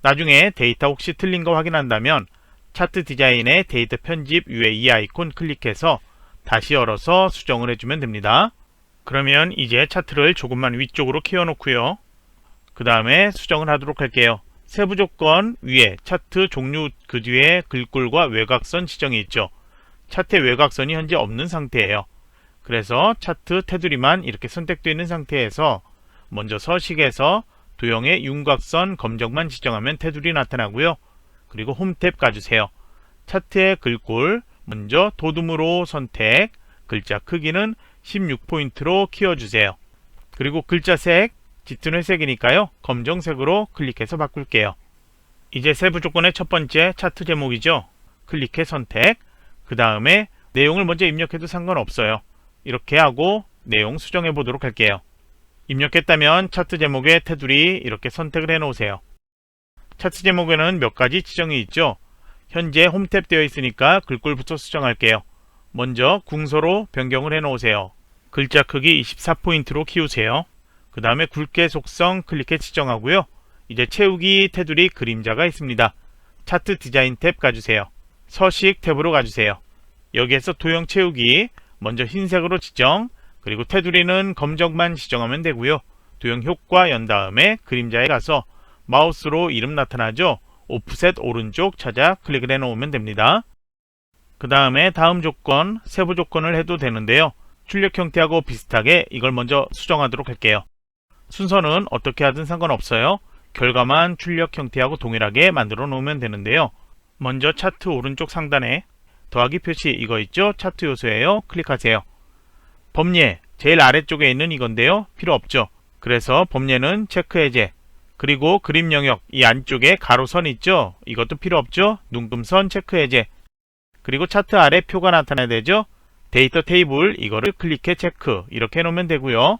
나중에 데이터 혹시 틀린 거 확인한다면 차트 디자인의 데이터 편집 위에 이 아이콘 클릭해서 다시 열어서 수정을 해주면 됩니다. 그러면 이제 차트를 조금만 위쪽으로 키워놓고요. 그 다음에 수정을 하도록 할게요. 세부 조건 위에 차트 종류 그 뒤에 글꼴과 외곽선 지정이 있죠. 차트의 외곽선이 현재 없는 상태예요. 그래서 차트 테두리만 이렇게 선택되어 있는 상태에서 먼저 서식에서 도형의 윤곽선 검정만 지정하면 테두리 나타나고요. 그리고 홈 탭 가주세요. 차트의 글꼴 먼저 도둠으로 선택, 글자 크기는 16포인트로 키워주세요. 그리고 글자 색 짙은 회색이니까요. 검정색으로 클릭해서 바꿀게요. 이제 세부 조건의 첫 번째 차트 제목이죠. 클릭해 선택, 그 다음에 내용을 먼저 입력해도 상관없어요. 이렇게 하고 내용 수정해 보도록 할게요. 입력했다면 차트 제목의 테두리 이렇게 선택을 해 놓으세요. 차트 제목에는 몇 가지 지정이 있죠. 현재 홈탭 되어 있으니까 글꼴부터 수정할게요. 먼저 궁서로 변경을 해 놓으세요. 글자 크기 24포인트로 키우세요. 그 다음에 굵게 속성 클릭해 지정하고요. 이제 채우기 테두리 그림자가 있습니다. 차트 디자인 탭 가주세요. 서식 탭으로 가주세요. 여기에서 도형 채우기 먼저 흰색으로 지정, 그리고 테두리는 검정만 지정하면 되고요. 도형 효과 연 다음에 그림자에 가서 마우스로 이름 나타나죠. 오프셋 오른쪽 찾아 클릭을 해 놓으면 됩니다. 그 다음에 다음 조건, 세부 조건을 해도 되는데요. 출력 형태하고 비슷하게 이걸 먼저 수정하도록 할게요. 순서는 어떻게 하든 상관없어요. 결과만 출력 형태하고 동일하게 만들어 놓으면 되는데요. 먼저 차트 오른쪽 상단에 더하기 표시 이거 있죠? 차트 요소예요. 클릭하세요. 범례 제일 아래쪽에 있는 이건데요. 필요 없죠. 그래서 범례는 체크 해제, 그리고 그림 영역 이 안쪽에 가로선 있죠? 이것도 필요 없죠? 눈금선 체크 해제, 그리고 차트 아래 표가 나타나야 되죠? 데이터 테이블 이거를 클릭해 체크 이렇게 해놓으면 되고요.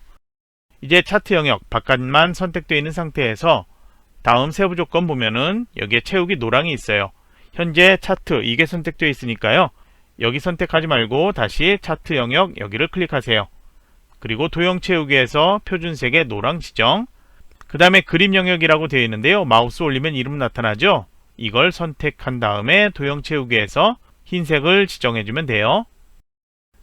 이제 차트 영역 바깥만 선택되어 있는 상태에서 다음 세부 조건 보면은 여기에 채우기 노랑이 있어요. 현재 차트 이게 선택되어 있으니까요. 여기 선택하지 말고 다시 차트 영역 여기를 클릭하세요. 그리고 도형 채우기에서 표준색의 노랑 지정, 그 다음에 그림 영역이라고 되어 있는데요. 마우스 올리면 이름 나타나죠? 이걸 선택한 다음에 도형 채우기에서 흰색을 지정해주면 돼요.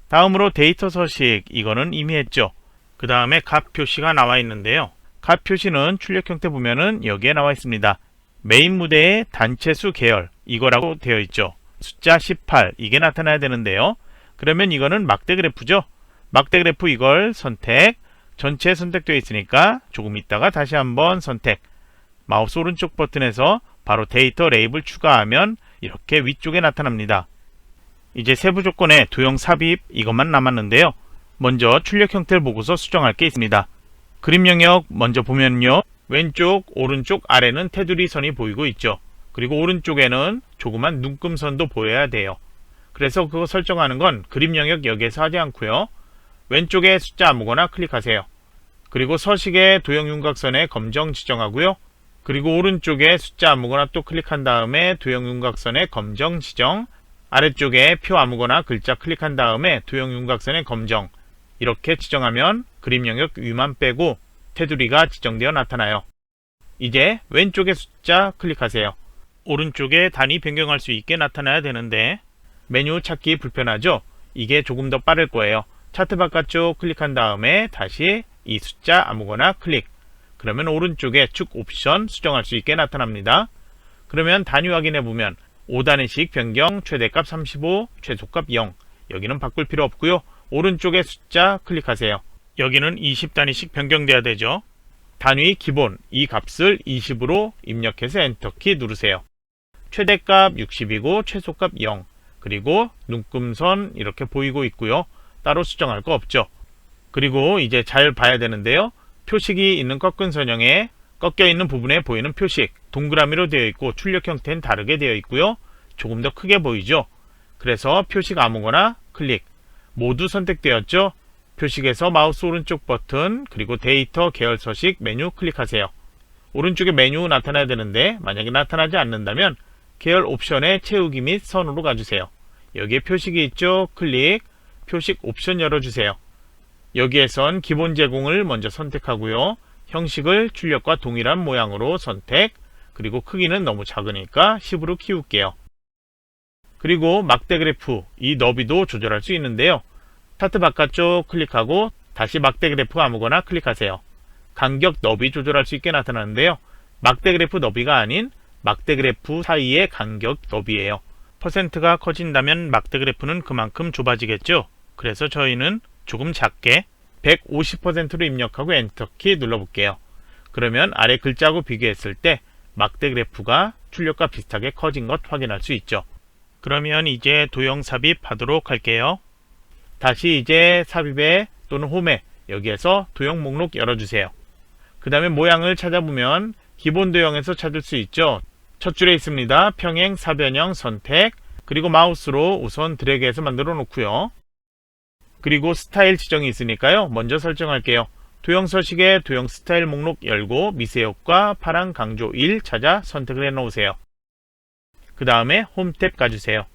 다음으로 데이터 서식, 이거는 이미 했죠. 그 다음에 값 표시가 나와 있는데요. 값 표시는 출력 형태 보면은 여기에 나와 있습니다. 메인 무대의 단체수 계열, 이거라고 되어 있죠. 숫자 18, 이게 나타나야 되는데요. 그러면 이거는 막대 그래프죠. 막대 그래프 이걸 선택, 전체 선택되어 있으니까 조금 있다가 다시 한번 선택, 마우스 오른쪽 버튼에서 바로 데이터 레이블 추가하면 이렇게 위쪽에 나타납니다. 이제 세부 조건에 도형 삽입 이것만 남았는데요. 먼저 출력 형태를 보고서 수정할 게 있습니다. 그림 영역 먼저 보면요. 왼쪽, 오른쪽, 아래는 테두리 선이 보이고 있죠. 그리고 오른쪽에는 조그만 눈금선도 보여야 돼요. 그래서 그거 설정하는 건 그림 영역 여기에서 하지 않고요. 왼쪽에 숫자 아무거나 클릭하세요. 그리고 서식의 도형 윤곽선에 검정 지정하고요. 그리고 오른쪽에 숫자 아무거나 또 클릭한 다음에 도형 윤곽선에 검정 지정, 아래쪽에 표 아무거나 글자 클릭한 다음에 도형 윤곽선에 검정, 이렇게 지정하면 그림 영역 위만 빼고 테두리가 지정되어 나타나요. 이제 왼쪽에 숫자 클릭하세요. 오른쪽에 단위 변경할 수 있게 나타나야 되는데 메뉴 찾기 불편하죠? 이게 조금 더 빠를 거예요. 차트 바깥쪽 클릭한 다음에 다시 이 숫자 아무거나 클릭, 그러면 오른쪽에 축 옵션 수정할 수 있게 나타납니다. 그러면 단위 확인해 보면 5단위씩 변경, 최대값 35, 최소값 0, 여기는 바꿀 필요 없고요. 오른쪽에 숫자 클릭하세요. 여기는 20단위씩 변경돼야 되죠. 단위 기본 이 값을 20으로 입력해서 엔터키 누르세요. 최대값 60이고 최소값 0, 그리고 눈금선 이렇게 보이고 있고요. 따로 수정할 거 없죠. 그리고 이제 잘 봐야 되는데요. 표식이 있는 꺾은 선형에 꺾여 있는 부분에 보이는 표식 동그라미로 되어 있고 출력 형태는 다르게 되어 있고요. 조금 더 크게 보이죠. 그래서 표식 아무거나 클릭, 모두 선택되었죠. 표식에서 마우스 오른쪽 버튼 그리고 데이터 계열 서식 메뉴 클릭하세요. 오른쪽에 메뉴 나타나야 되는데 만약에 나타나지 않는다면 계열 옵션에 채우기 및 선으로 가주세요. 여기에 표식이 있죠. 클릭, 표식 옵션 열어주세요. 여기에선 기본 제공을 먼저 선택하고요. 형식을 출력과 동일한 모양으로 선택, 그리고 크기는 너무 작으니까 10으로 키울게요. 그리고 막대 그래프 이 너비도 조절할 수 있는데요. 차트 바깥쪽 클릭하고 다시 막대 그래프 아무거나 클릭하세요. 간격 너비 조절할 수 있게 나타나는데요. 막대 그래프 너비가 아닌 막대 그래프 사이의 간격 너비예요. 퍼센트가 커진다면 막대 그래프는 그만큼 좁아지겠죠. 그래서 저희는 조금 작게 150%로 입력하고 엔터키 눌러볼게요. 그러면 아래 글자하고 비교했을 때 막대 그래프가 출력과 비슷하게 커진 것 확인할 수 있죠. 그러면 이제 도형 삽입하도록 할게요. 다시 이제 삽입에 또는 홈에 여기에서 도형 목록 열어주세요. 그 다음에 모양을 찾아보면 기본 도형에서 찾을 수 있죠. 첫 줄에 있습니다. 평행 사변형 선택, 그리고 마우스로 우선 드래그해서 만들어 놓고요. 그리고 스타일 지정이 있으니까요. 먼저 설정할게요. 도형 서식에 도형 스타일 목록 열고 미세효과 파란 강조 1 찾아 선택을 해 놓으세요. 그 다음에 홈 탭 가주세요.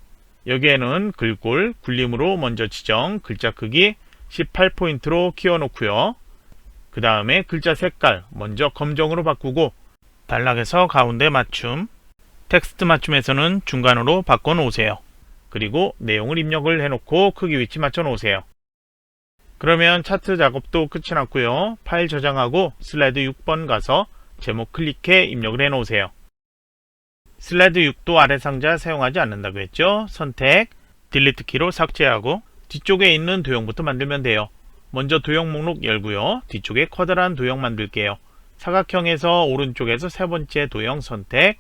여기에는 글꼴 굴림으로 먼저 지정, 글자 크기 18포인트로 키워놓고요. 그 다음에 글자 색깔 먼저 검정으로 바꾸고 단락에서 가운데 맞춤, 텍스트 맞춤에서는 중간으로 바꿔 놓으세요. 그리고 내용을 입력을 해놓고 크기 위치 맞춰 놓으세요. 그러면 차트 작업도 끝이 났고요. 파일 저장하고 슬라이드 6번 가서 제목 클릭해 입력을 해 놓으세요. 슬라이드 6도 아래 상자 사용하지 않는다고 했죠. 선택, 딜리트 키로 삭제하고 뒤쪽에 있는 도형부터 만들면 돼요. 먼저 도형 목록 열고요. 뒤쪽에 커다란 도형 만들게요. 사각형에서 오른쪽에서 세 번째 도형 선택,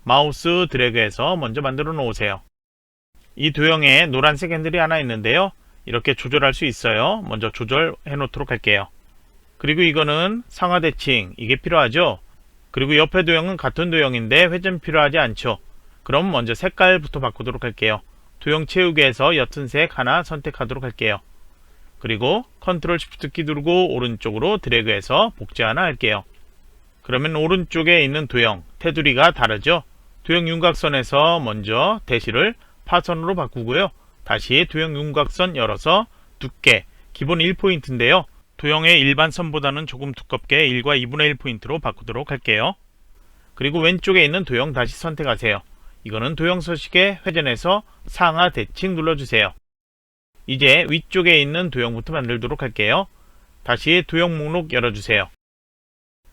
마우스 드래그해서 먼저 만들어 놓으세요. 이 도형에 노란색 핸들이 하나 있는데요. 이렇게 조절할 수 있어요. 먼저 조절해 놓도록 할게요. 그리고 이거는 상하 대칭 이게 필요하죠. 그리고 옆에 도형은 같은 도형인데 회전 필요하지 않죠. 그럼 먼저 색깔부터 바꾸도록 할게요. 도형 채우기에서 옅은 색 하나 선택하도록 할게요. 그리고 컨트롤 쉬프트 키 누르고 오른쪽으로 드래그해서 복제 하나 할게요. 그러면 오른쪽에 있는 도형, 테두리가 다르죠? 도형 윤곽선에서 먼저 대시를 파선으로 바꾸고요. 다시 도형 윤곽선 열어서 두께, 기본 1포인트인데요. 도형의 일반 선보다는 조금 두껍게 1과 2분의 1포인트로 바꾸도록 할게요. 그리고 왼쪽에 있는 도형 다시 선택하세요. 이거는 도형 서식에 회전해서 상하 대칭 눌러주세요. 이제 위쪽에 있는 도형부터 만들도록 할게요. 다시 도형 목록 열어주세요.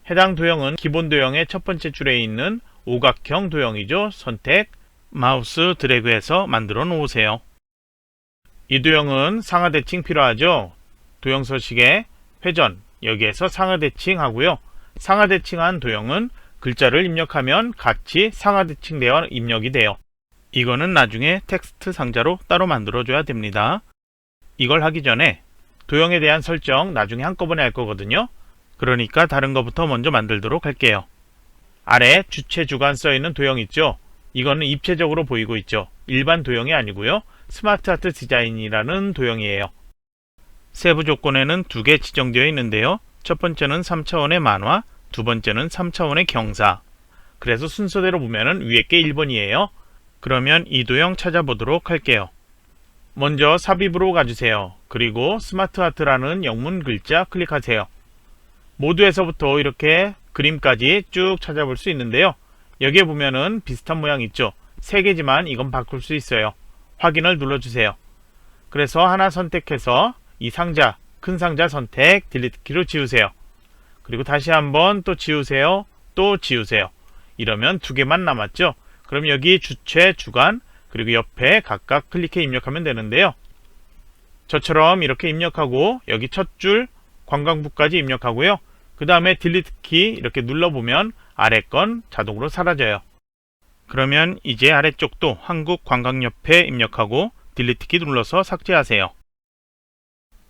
해당 도형은 기본 도형의 첫 번째 줄에 있는 오각형 도형이죠. 선택, 마우스 드래그해서 만들어 놓으세요. 이 도형은 상하 대칭 필요하죠. 도형 서식에 회전, 여기에서 상하 대칭 하고요. 상하 대칭한 도형은 글자를 입력하면 같이 상하 대칭되어 입력이 돼요. 이거는 나중에 텍스트 상자로 따로 만들어줘야 됩니다. 이걸 하기 전에 도형에 대한 설정 나중에 한꺼번에 할 거거든요. 그러니까 다른 것부터 먼저 만들도록 할게요. 아래 주체 주간 써있는 도형 있죠? 이거는 입체적으로 보이고 있죠? 일반 도형이 아니고요. 스마트 아트 디자인이라는 도형이에요. 세부 조건에는 두 개 지정되어 있는데요. 첫 번째는 3차원의 만화, 두 번째는 3차원의 경사. 그래서 순서대로 보면은 위에 게 1번이에요. 그러면 이 도형 찾아보도록 할게요. 먼저 삽입으로 가주세요. 그리고 스마트 아트라는 영문 글자 클릭하세요. 모두에서부터 이렇게 그림까지 쭉 찾아볼 수 있는데요. 여기에 보면은 비슷한 모양 있죠? 3개지만 이건 바꿀 수 있어요. 확인을 눌러주세요. 그래서 하나 선택해서 이 상자, 큰 상자 선택, 딜리트 키로 지우세요. 그리고 다시 한번 또 지우세요. 또 지우세요. 이러면 2개만 남았죠? 그럼 여기 주체, 주간, 그리고 옆에 각각 클릭해 입력하면 되는데요. 저처럼 이렇게 입력하고 여기 첫 줄 관광부까지 입력하고요. 그 다음에 딜리트 키 이렇게 눌러보면 아래 건 자동으로 사라져요. 그러면 이제 아래쪽도 한국관광협회 입력하고 딜리트 키 눌러서 삭제하세요.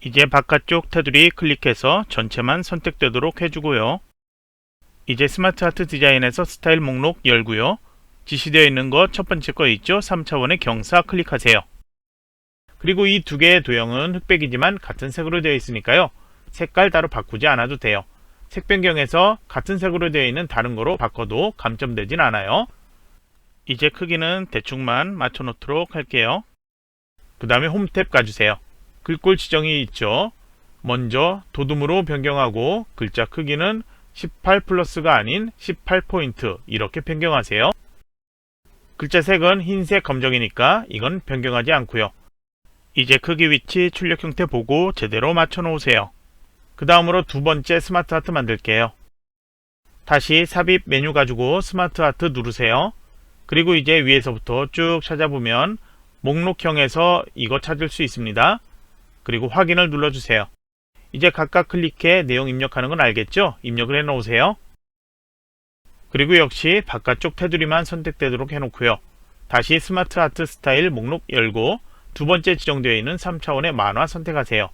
이제 바깥쪽 테두리 클릭해서 전체만 선택되도록 해주고요. 이제 스마트 아트 디자인에서 스타일 목록 열고요. 지시되어 있는 것 첫 번째 거 있죠? 3차원의 경사 클릭하세요. 그리고 이 두 개의 도형은 흑백이지만 같은 색으로 되어 있으니까요. 색깔 따로 바꾸지 않아도 돼요. 색 변경해서 같은 색으로 되어 있는 다른 거로 바꿔도 감점되진 않아요. 이제 크기는 대충만 맞춰 놓도록 할게요. 그 다음에 홈 탭 가주세요. 글꼴 지정이 있죠. 먼저 도둠으로 변경하고 글자 크기는 18 플러스가 아닌 18포인트 이렇게 변경하세요. 글자 색은 흰색 검정이니까 이건 변경하지 않고요. 이제 크기 위치 출력 형태 보고 제대로 맞춰 놓으세요. 그 다음으로 두 번째 스마트 아트 만들게요. 다시 삽입 메뉴 가지고 스마트 아트 누르세요. 그리고 이제 위에서부터 쭉 찾아보면 목록형에서 이거 찾을 수 있습니다. 그리고 확인을 눌러주세요. 이제 각각 클릭해 내용 입력하는 건 알겠죠? 입력을 해 놓으세요. 그리고 역시 바깥쪽 테두리만 선택되도록 해놓고요. 다시 스마트 아트 스타일 목록 열고 두 번째 지정되어 있는 3차원의 만화 선택하세요.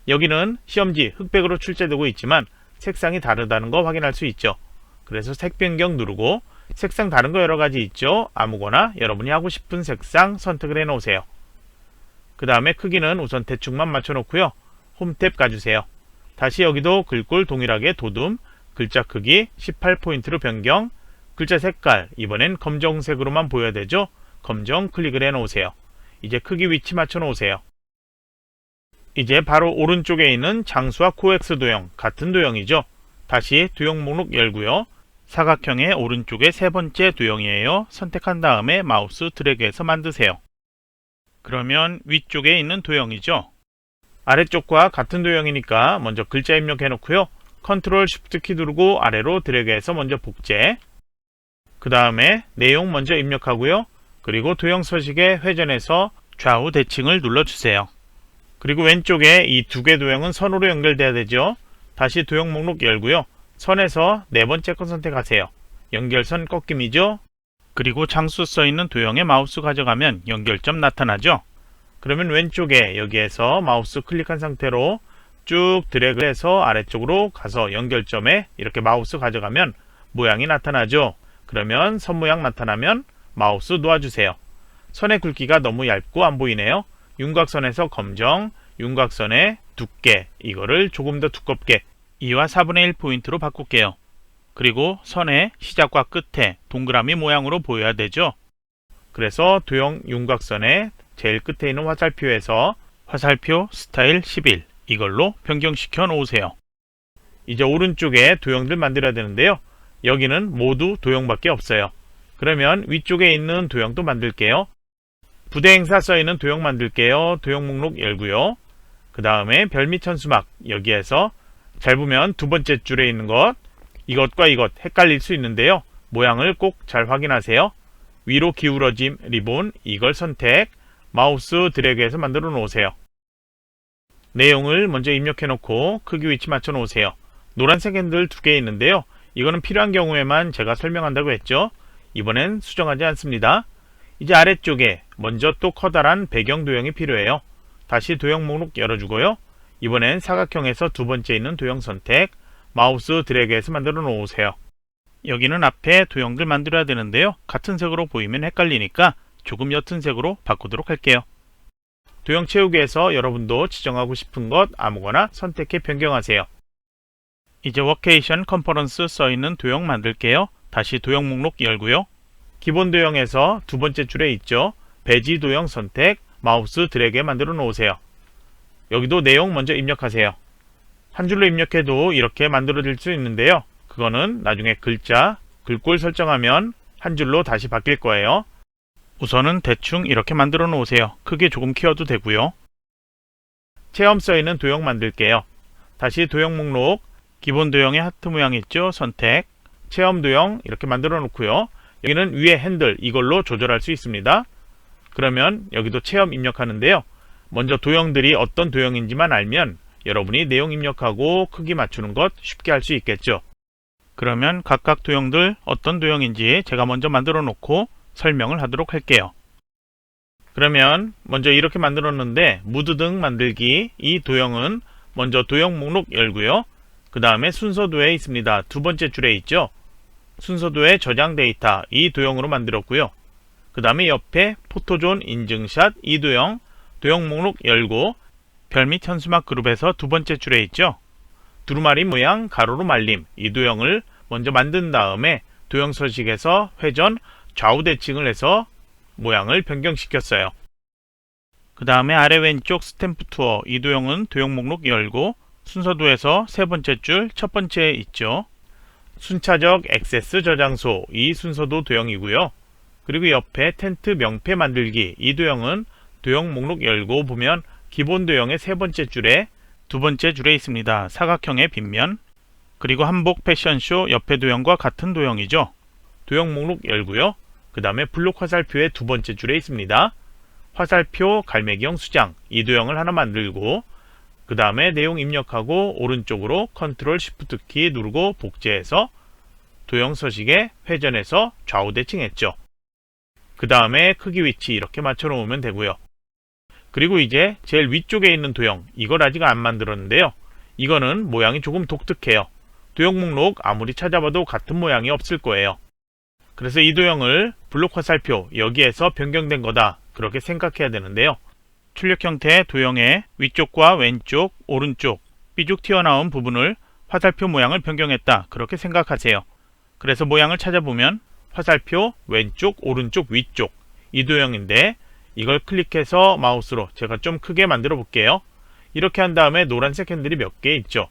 여기는 시험지 흑백으로 출제되고 있지만 색상이 다르다는 거 확인할 수 있죠. 그래서 색 변경 누르고 색상 다른 거 여러가지 있죠. 아무거나 여러분이 하고 싶은 색상 선택을 해 놓으세요. 그 다음에 크기는 우선 대충만 맞춰 놓고요. 홈 탭 가주세요. 다시 여기도 글꼴 동일하게 도둠, 글자 크기 18포인트로 변경, 글자 색깔 이번엔 검정색으로만 보여야 되죠. 검정 클릭을 해 놓으세요. 이제 크기 위치 맞춰 놓으세요. 이제 바로 오른쪽에 있는 장수와 코엑스 도형 같은 도형이죠. 다시 도형 목록 열고요. 사각형의 오른쪽에 세 번째 도형이에요. 선택한 다음에 마우스 드래그해서 만드세요. 그러면 위쪽에 있는 도형이죠. 아래쪽과 같은 도형이니까 먼저 글자 입력해 놓고요. 컨트롤 쉬프트 키 누르고 아래로 드래그해서 먼저 복제. 그 다음에 내용 먼저 입력하고요. 그리고 도형 서식에 회전해서 좌우 대칭을 눌러주세요. 그리고 왼쪽에 이 두 개 도형은 선으로 연결돼야 되죠. 다시 도형 목록 열고요. 선에서 네 번째 거 선택하세요. 연결선 꺾임이죠. 그리고 장수 써있는 도형에 마우스 가져가면 연결점 나타나죠. 그러면 왼쪽에 여기에서 마우스 클릭한 상태로 쭉 드래그해서 아래쪽으로 가서 연결점에 이렇게 마우스 가져가면 모양이 나타나죠. 그러면 선 모양 나타나면 마우스 놓아주세요. 선의 굵기가 너무 얇고 안 보이네요. 윤곽선에서 검정, 윤곽선의 두께 이거를 조금 더 두껍게 2와 4분의 1 포인트로 바꿀게요. 그리고 선의 시작과 끝에 동그라미 모양으로 보여야 되죠. 그래서 도형 윤곽선의 제일 끝에 있는 화살표에서 화살표 스타일 11 이걸로 변경시켜 놓으세요. 이제 오른쪽에 도형들 만들어야 되는데요. 여기는 모두 도형밖에 없어요. 그러면 위쪽에 있는 도형도 만들게요. 부대 행사 써있는 도형 만들게요. 도형 목록 열고요. 그 다음에 별 및 천수막 여기에서 잘 보면 두 번째 줄에 있는 것 이것과 이것 헷갈릴 수 있는데요. 모양을 꼭 잘 확인하세요. 위로 기울어짐 리본 이걸 선택 마우스 드래그해서 만들어 놓으세요. 내용을 먼저 입력해 놓고 크기 위치 맞춰 놓으세요. 노란색 핸들 두 개 있는데요. 이거는 필요한 경우에만 제가 설명한다고 했죠. 이번엔 수정하지 않습니다. 이제 아래쪽에 먼저 또 커다란 배경 도형이 필요해요. 다시 도형 목록 열어주고요. 이번엔 사각형에서 두 번째 있는 도형 선택 마우스 드래그해서 만들어 놓으세요. 여기는 앞에 도형들 만들어야 되는데요. 같은 색으로 보이면 헷갈리니까 조금 옅은 색으로 바꾸도록 할게요. 도형 채우기에서 여러분도 지정하고 싶은 것 아무거나 선택해 변경하세요. 이제 워케이션 컨퍼런스 써있는 도형 만들게요. 다시 도형 목록 열고요. 기본 도형에서 두 번째 줄에 있죠. 배지 도형 선택 마우스 드래그 만들어 놓으세요. 여기도 내용 먼저 입력하세요. 한 줄로 입력해도 이렇게 만들어질 수 있는데요. 그거는 나중에 글자, 글꼴 설정하면 한 줄로 다시 바뀔 거예요. 우선은 대충 이렇게 만들어 놓으세요. 크게 조금 키워도 되고요. 체험 써있는 도형 만들게요. 다시 도형 목록 기본 도형의 하트 모양 있죠? 선택 체험 도형 이렇게 만들어 놓고요. 여기는 위에 핸들 이걸로 조절할 수 있습니다. 그러면 여기도 체험 입력하는데요. 먼저 도형들이 어떤 도형인지만 알면 여러분이 내용 입력하고 크기 맞추는 것 쉽게 할 수 있겠죠. 그러면 각각 도형들 어떤 도형인지 제가 먼저 만들어 놓고 설명을 하도록 할게요. 그러면 먼저 이렇게 만들었는데 무드등 만들기 이 도형은 먼저 도형 목록 열고요. 그 다음에 순서도에 있습니다. 두 번째 줄에 있죠. 순서도에 저장 데이터 이 도형으로 만들었고요. 그 다음에 옆에 포토존 인증샷 이 도형 도형 목록 열고 별 및 현수막 그룹에서 두 번째 줄에 있죠. 두루마리 모양 가로로 말림 이 도형을 먼저 만든 다음에 도형 서식에서 회전 좌우 대칭을 해서 모양을 변경시켰어요. 그 다음에 아래 왼쪽 스탬프 투어 이 도형은 도형 목록 열고 순서도에서 세 번째 줄 첫 번째에 있죠. 순차적 액세스 저장소 이 순서도 도형이고요. 그리고 옆에 텐트 명패 만들기 이 도형은 도형 목록 열고 보면 기본 도형의 세 번째 줄에 두 번째 줄에 있습니다. 사각형의 빗면 그리고 한복 패션쇼 옆에 도형과 같은 도형이죠. 도형 목록 열고요. 그 다음에 블록 화살표의 두 번째 줄에 있습니다. 화살표 갈매기형 수장 이 도형을 하나 만들고 그 다음에 내용 입력하고 오른쪽으로 컨트롤 시프트 키 누르고 복제해서 도형 서식에 회전해서 좌우 대칭했죠. 그 다음에 크기 위치 이렇게 맞춰 놓으면 되고요. 그리고 이제 제일 위쪽에 있는 도형 이걸 아직 안 만들었는데요. 이거는 모양이 조금 독특해요. 도형 목록 아무리 찾아봐도 같은 모양이 없을 거예요. 그래서 이 도형을 블록 화살표 여기에서 변경된 거다 그렇게 생각해야 되는데요. 출력 형태의 도형의 위쪽과 왼쪽, 오른쪽 삐죽 튀어나온 부분을 화살표 모양을 변경했다 그렇게 생각하세요. 그래서 모양을 찾아보면 화살표 왼쪽, 오른쪽, 위쪽 이 도형인데 이걸 클릭해서 마우스로 제가 좀 크게 만들어 볼게요. 이렇게 한 다음에 노란색 핸들이 몇 개 있죠.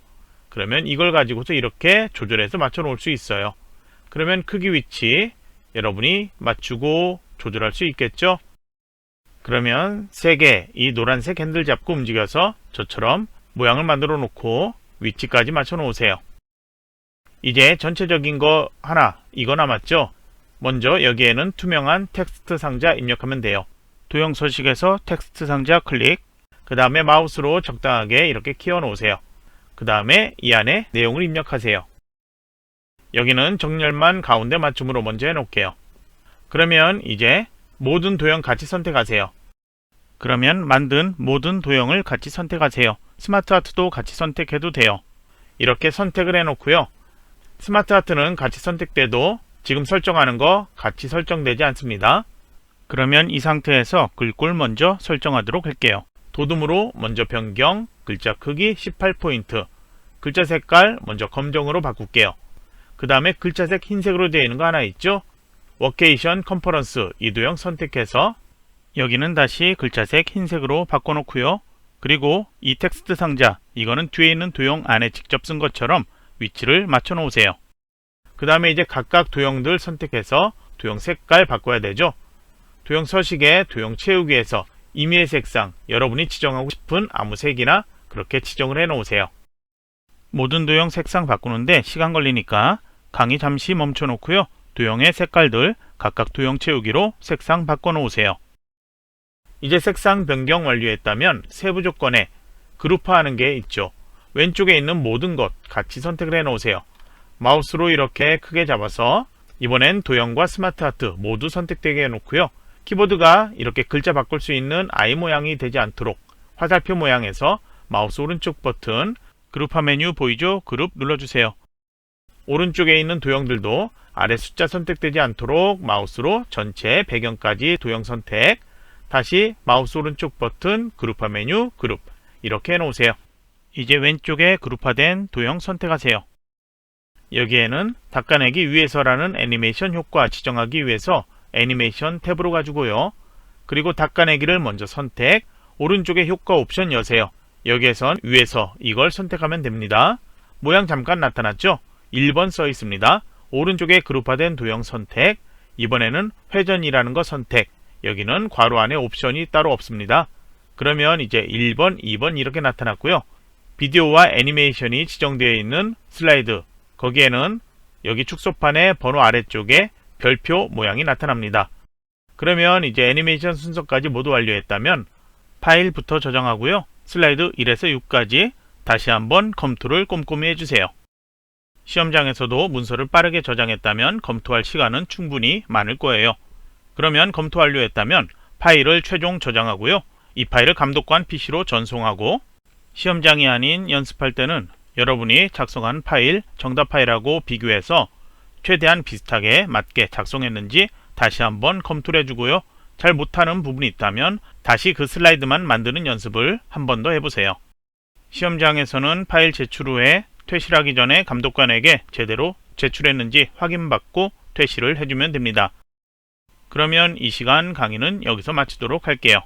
그러면 이걸 가지고서 이렇게 조절해서 맞춰 놓을 수 있어요. 그러면 크기 위치 여러분이 맞추고 조절할 수 있겠죠. 그러면 세 개 이 노란색 핸들 잡고 움직여서 저처럼 모양을 만들어 놓고 위치까지 맞춰 놓으세요. 이제 전체적인 거 하나 이거 남았죠. 먼저 여기에는 투명한 텍스트 상자 입력하면 돼요. 도형 서식에서 텍스트 상자 클릭 그 다음에 마우스로 적당하게 이렇게 키워 놓으세요. 그 다음에 이 안에 내용을 입력하세요. 여기는 정렬만 가운데 맞춤으로 먼저 해 놓을게요. 그러면 이제 모든 도형 같이 선택하세요. 그러면 만든 모든 도형을 같이 선택하세요. 스마트 아트도 같이 선택해도 돼요. 이렇게 선택을 해 놓고요. 스마트 아트는 같이 선택돼도 지금 설정하는 거 같이 설정되지 않습니다. 그러면 이 상태에서 글꼴 먼저 설정하도록 할게요. 도둠으로 먼저 변경, 글자 크기 18포인트, 글자 색깔 먼저 검정으로 바꿀게요. 그 다음에 글자색 흰색으로 되어 있는 거 하나 있죠? 워케이션 컨퍼런스 이 도형 선택해서 여기는 다시 글자색 흰색으로 바꿔놓고요. 그리고 이 텍스트 상자, 이거는 뒤에 있는 도형 안에 직접 쓴 것처럼 위치를 맞춰 놓으세요. 그 다음에 이제 각각 도형들 선택해서 도형 색깔 바꿔야 되죠. 도형 서식에 도형 채우기에서 임의의 색상, 여러분이 지정하고 싶은 아무 색이나 그렇게 지정을 해 놓으세요. 모든 도형 색상 바꾸는데 시간 걸리니까 강의 잠시 멈춰 놓고요. 도형의 색깔들 각각 도형 채우기로 색상 바꿔 놓으세요. 이제 색상 변경 완료했다면 세부 조건에 그룹화하는 게 있죠. 왼쪽에 있는 모든 것 같이 선택을 해 놓으세요. 마우스로 이렇게 크게 잡아서 이번엔 도형과 스마트 하트 모두 선택되게 해 놓고요. 키보드가 이렇게 글자 바꿀 수 있는 I 모양이 되지 않도록 화살표 모양에서 마우스 오른쪽 버튼 그룹화 메뉴 보이죠? 그룹 눌러주세요. 오른쪽에 있는 도형들도 아래 숫자 선택되지 않도록 마우스로 전체 배경까지 도형 선택, 다시 마우스 오른쪽 버튼 그룹화 메뉴 그룹 이렇게 해놓으세요. 이제 왼쪽에 그룹화된 도형 선택하세요. 여기에는 닦아내기 위해서라는 애니메이션 효과 지정하기 위해서 애니메이션 탭으로 가지고요. 그리고 닦아내기를 먼저 선택, 오른쪽에 효과 옵션 여세요. 여기에선 위에서 이걸 선택하면 됩니다. 모양 잠깐 나타났죠? 1번 써 있습니다. 오른쪽에 그룹화된 도형 선택, 이번에는 회전이라는 거 선택, 여기는 괄호 안에 옵션이 따로 없습니다. 그러면 이제 1번, 2번 이렇게 나타났고요. 비디오와 애니메이션이 지정되어 있는 슬라이드, 거기에는 여기 축소판의 번호 아래쪽에 별표 모양이 나타납니다. 그러면 이제 애니메이션 순서까지 모두 완료했다면 파일부터 저장하고요. 슬라이드 1에서 6까지 다시 한번 검토를 꼼꼼히 해주세요. 시험장에서도 문서를 빠르게 저장했다면 검토할 시간은 충분히 많을 거예요. 그러면 검토 완료했다면 파일을 최종 저장하고요. 이 파일을 감독관 PC로 전송하고 시험장이 아닌 연습할 때는 여러분이 작성한 파일, 정답 파일하고 비교해서 최대한 비슷하게 맞게 작성했는지 다시 한번 검토를 해주고요. 잘 못하는 부분이 있다면 다시 그 슬라이드만 만드는 연습을 한 번 더 해보세요. 시험장에서는 파일 제출 후에 퇴실하기 전에 감독관에게 제대로 제출했는지 확인받고 퇴실을 해주면 됩니다. 그러면 이 시간 강의는 여기서 마치도록 할게요.